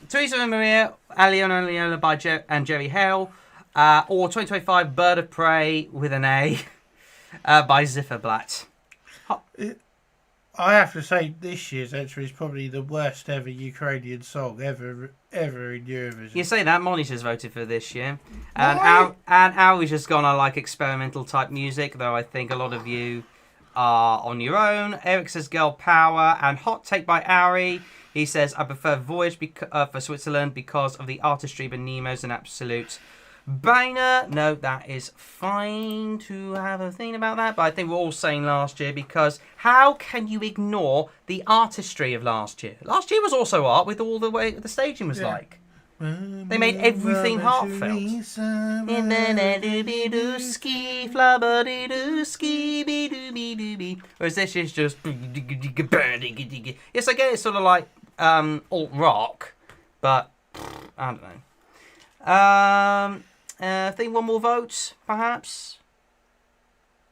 Teresa Maria, Aliona Leola by and Jerry Hale. Or 2025 Bird of Prey with an A by Zifferblatt. I have to say, this year's entry is probably the worst ever Ukrainian song ever in Eurovision. You say that, Monty's voted for this year. And Ari's just gone on like experimental type music, though I think a lot of you are on your own. Eric says Girl Power, and hot take by Ari. He says, I prefer Voyage for Switzerland because of the artistry, but Nemo's an absolute banger. No, that is fine to have a thing about that, but I think we're all saying last year, because how can you ignore the artistry of last year? Last year was also art with all the way the staging was like. They made everything heartfelt. Whereas this is just... Yes, I get it's sort of like alt rock, but I don't know. I think one more vote, perhaps.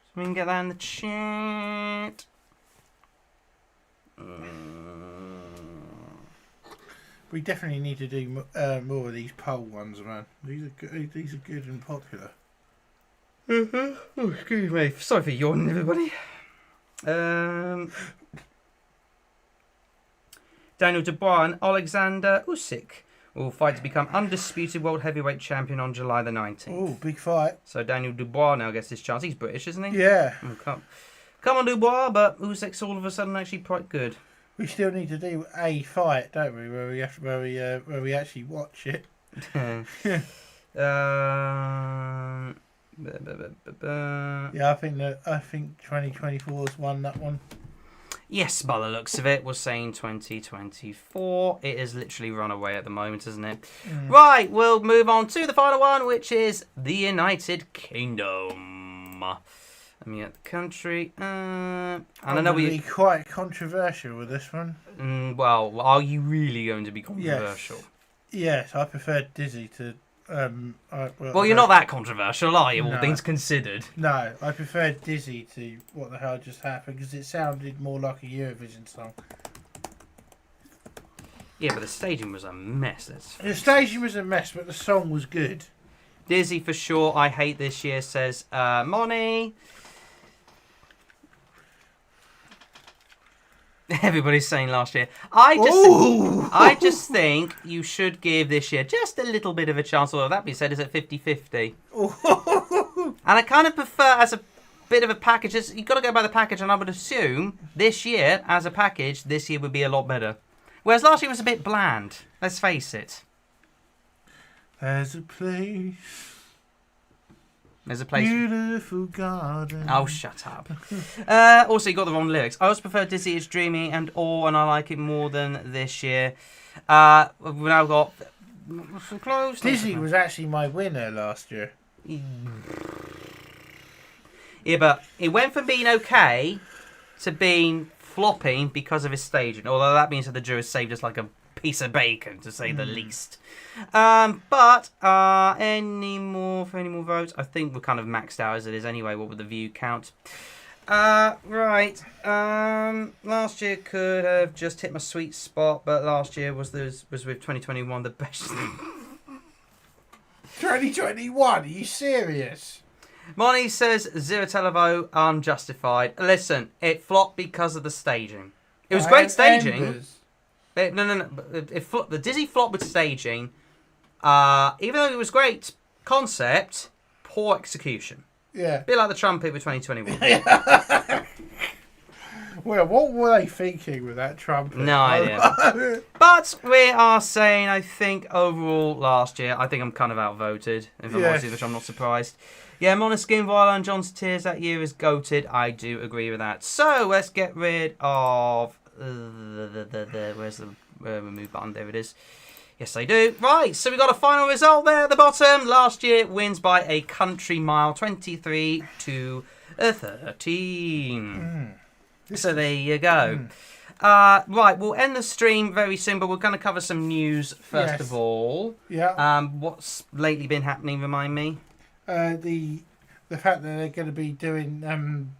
So we can get that in the chat. We definitely need to do more of these poll ones, man. These are good and popular. Oh, excuse me. Sorry for yawning, everybody. Daniel Dubois and Alexander Usyk will fight to become undisputed world heavyweight champion on July the 19th. Oh, big fight. So Daniel Dubois now gets his chance. He's British, isn't he? Yeah. Oh, come on, Dubois, but Usyk's all of a sudden actually quite good. We still need to do a fight, don't we? Where we actually watch it. Yeah, Yeah, I think 2024's won that one. Yes, by the looks of it, we're saying 2024. It is literally run away at the moment, isn't it? Mm. Right, we'll move on to the final one, which is the United Kingdom. Let me get the country. And I know be quite controversial with this one. Well, are you really going to be controversial? Yes, I prefer Dizzy to. Well, you're not that controversial, are you? All things considered. No, I prefer Dizzy to What the Hell Just Happened, because it sounded more like a Eurovision song. Yeah, but the staging was a mess. The staging was a mess, but the song was good. Dizzy for sure. I hate this year, says Moni. Everybody's saying last year. I just think you should give this year just a little bit of a chance. Although that being said, it's at 50-50. And I kind of prefer as a bit of a package. You've got to go by the package, and I would assume this year, as a package, this year would be a lot better. Whereas last year was a bit bland. Let's face it. There's a place. Beautiful garden. Oh, shut up. Also, you got the wrong lyrics. I also prefer Dizzy It's Dreamy and All, and I like it more than this year. We've now got... Close. Dizzy was actually my winner last year. Yeah, but it went from being okay to being flopping because of his staging. Although that means that the jurors saved us like a piece of bacon, to say the least. But any more votes? I think we're kind of maxed out as it is anyway. What would the view count? Right. Last year could have just hit my sweet spot, but last year was with 2021 the best. 2021? Are you serious? Monty says Zero Televo unjustified. Listen, it flopped because of the staging. It was great staging. No. The Dizzy flopped with staging. Even though it was great concept, poor execution. Yeah. A bit like the trumpet with 2021. Well, what were they thinking with that trumpet? No idea. But we are saying, I think, overall, last year, I think I'm kind of outvoted, if I'm honest, which I'm not surprised. Yeah, Måneskin, Viola and John's Tears that year is goated. I do agree with that. So, let's get rid of... where's the remove button? There it is. Yes, I do. Right, so we got a final result there at the bottom. Last year wins by a country mile, 23 to 13. So there you go. Right, we'll end the stream very soon, but we're going to cover some news first of all. Yeah. What's lately been happening? Remind me. The fact that they're going to be doing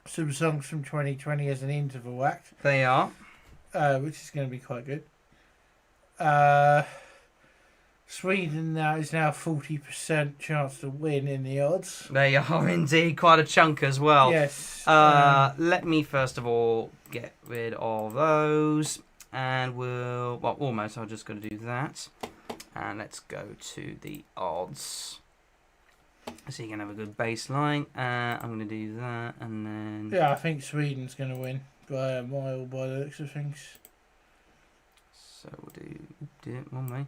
some songs from 2020 as an interval act. They are. Which is going to be quite good. Sweden now is now 40% chance to win in the odds. They are indeed quite a chunk as well. Yes. Let me first of all get rid of those, and almost. I'm just going to do that, and let's go to the odds. So you can have a good baseline. I'm going to do that, and then. Yeah, I think Sweden's going to win by a mile by the looks of things. So we'll do it one way.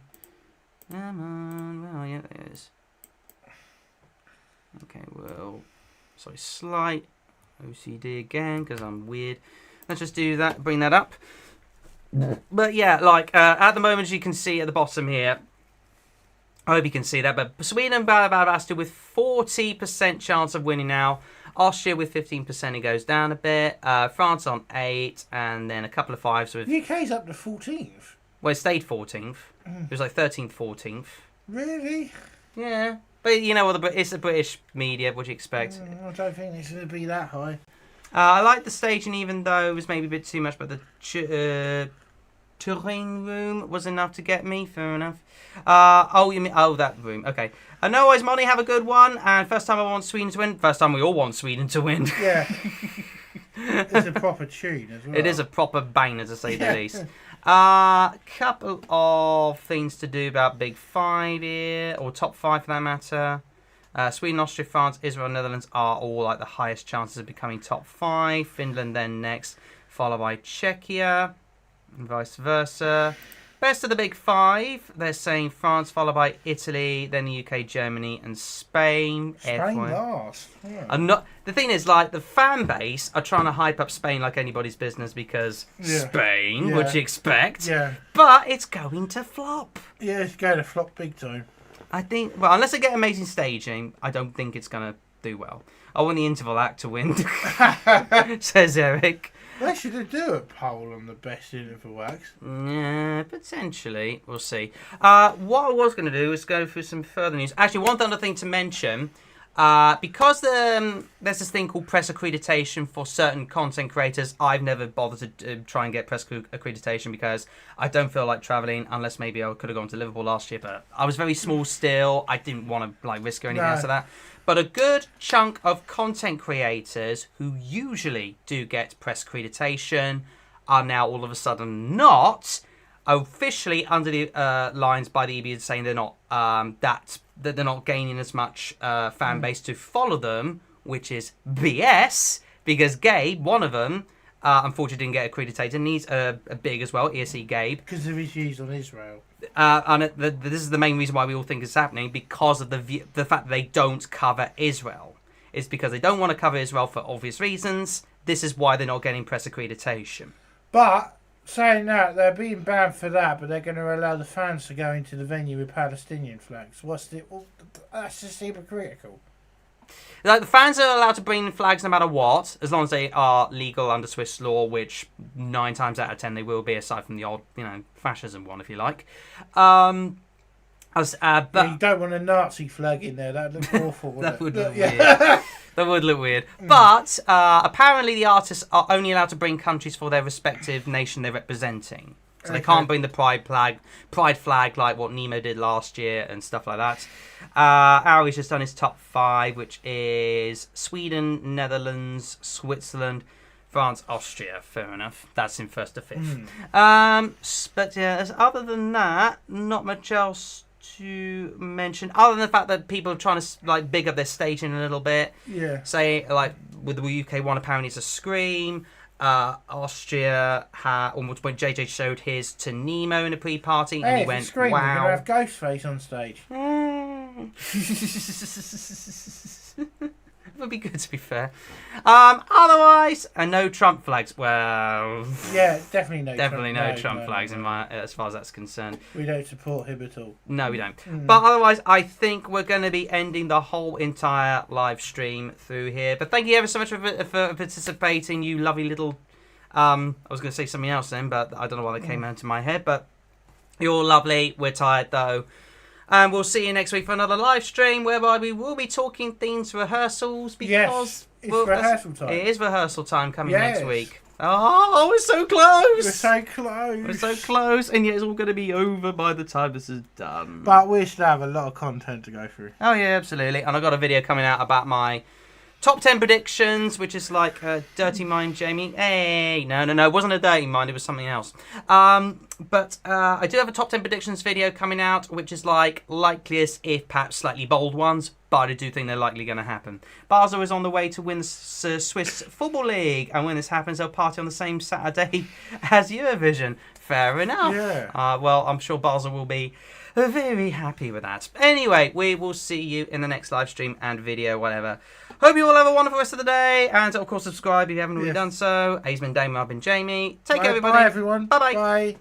Come on, well, yeah, there it is. Okay, well, sorry, slight OCD again, because I'm weird. Let's just do that, bring that up. But yeah, like, at the moment, as you can see at the bottom here, I hope you can see that, but Sweden, Basta with 40% chance of winning now. Austria with 15%, it goes down a bit. France on 8, and then a couple of 5s with... UK's up to 14th. Well, it stayed 14th. It was like 13th, 14th. Really? Yeah. But you know what, it's the British media, what do you expect? I don't think it's going to be that high. I like the staging, even though it was maybe a bit too much, but the terrain room was enough to get me. Fair enough. You mean that room? Okay. No worries, Monty. Have a good one. And first time I want Sweden to win. First time we all want Sweden to win. Yeah. It's a proper tune as well. It is a proper banger, to say the least. Couple of things to do about Big Five here, or top 5 for that matter. Sweden, Austria, France, Israel, Netherlands are all like the highest chances of becoming top 5. Finland then next, followed by Czechia, and vice versa. Best of the Big Five, they're saying France, followed by Italy, then the UK, Germany, and Spain. Spain last. Yeah. The thing is, like, the fan base are trying to hype up Spain like anybody's business because Spain, what you expect. Yeah. But it's going to flop. Yeah, it's going to flop big time. I think, well, unless they get amazing staging, I don't think it's going to do well. I want the interval act to win, says Eric. They should do a poll on the best interval acts. Yeah, potentially. We'll see. What I was going to do is go through some further news. Actually, one other thing to mention. Because there's this thing called press accreditation for certain content creators, I've never bothered to try and get press accreditation because I don't feel like travelling unless maybe I could have gone to Liverpool last year, but I was very small still. I didn't want to risk or anything else like that. But a good chunk of content creators who usually do get press accreditation are now all of a sudden not officially under the lines by the EB saying they're not that they're not gaining as much fan base to follow them, which is BS because Gabe, one of them, unfortunately didn't get accredited, and he's a big as well, ESE Gabe. Because of his views on Israel. And this is the main reason why we all think it's happening, because of the fact that they don't cover Israel. It's because they don't want to cover Israel for obvious reasons. This is why they're not getting press accreditation. But saying that, they're being banned for that, but they're going to allow the fans to go into the venue with Palestinian flags. That's just hypocritical. Like, the fans are allowed to bring flags no matter what, as long as they are legal under Swiss law, which 9 times out of 10 they will be, aside from the odd, fascism one, if you like. But you don't want a Nazi flag in there. That'd look awful. That would look weird. That would look weird. But apparently the artists are only allowed to bring countries for their respective nation they're representing. So they can't bring the pride flag like what Nemo did last year and stuff like that. Ari's just done his top 5, which is Sweden, Netherlands, Switzerland, France, Austria. Fair enough. That's in 1st to 5th. But yeah, other than that, not much else to mention, other than the fact that people are trying to like big up their staging a little bit. Yeah. Say like with the UK one, apparently it's a Scream. Austria almost when JJ showed his to Nemo in a pre-party, and he went, Scream, "Wow." We're gonna have Ghostface on stage. It would be good, to be fair. Otherwise, and no Trump flags. Well, yeah, definitely no Trump flags in my as far as that's concerned. We don't support him at all. No, we don't. But otherwise, I think we're going to be ending the whole entire live stream through here. But thank you ever so much for participating, you lovely little. I was going to say something else then, but I don't know why that came into my head. But you're all lovely. We're tired though. And we'll see you next week for another live stream whereby we will be talking themes rehearsals because it's rehearsal time. It is rehearsal time coming next week. Oh, we're so close. We're so close. We're so close, and yet it's all going to be over by the time this is done. But we should have a lot of content to go through. Oh yeah, absolutely. And I've got a video coming out about my top 10 predictions, which is like Dirty Mind Jamie. Hey, no, it wasn't a Dirty Mind, it was something else. But I do have a top 10 predictions video coming out, which is like likeliest, if perhaps slightly bold ones, but I do think they're likely going to happen. Basel is on the way to win the Swiss Football League, and when this happens, they'll party on the same Saturday as Eurovision. Fair enough. Yeah. Well, I'm sure Basel will be very happy with that. Anyway, we will see you in the next live stream and video, whatever. Hope you all have a wonderful rest of the day, and of course subscribe if you haven't already done so. He's been Damo, I've been Jamie. Take care, everybody. Bye, everyone. Bye-bye. Bye.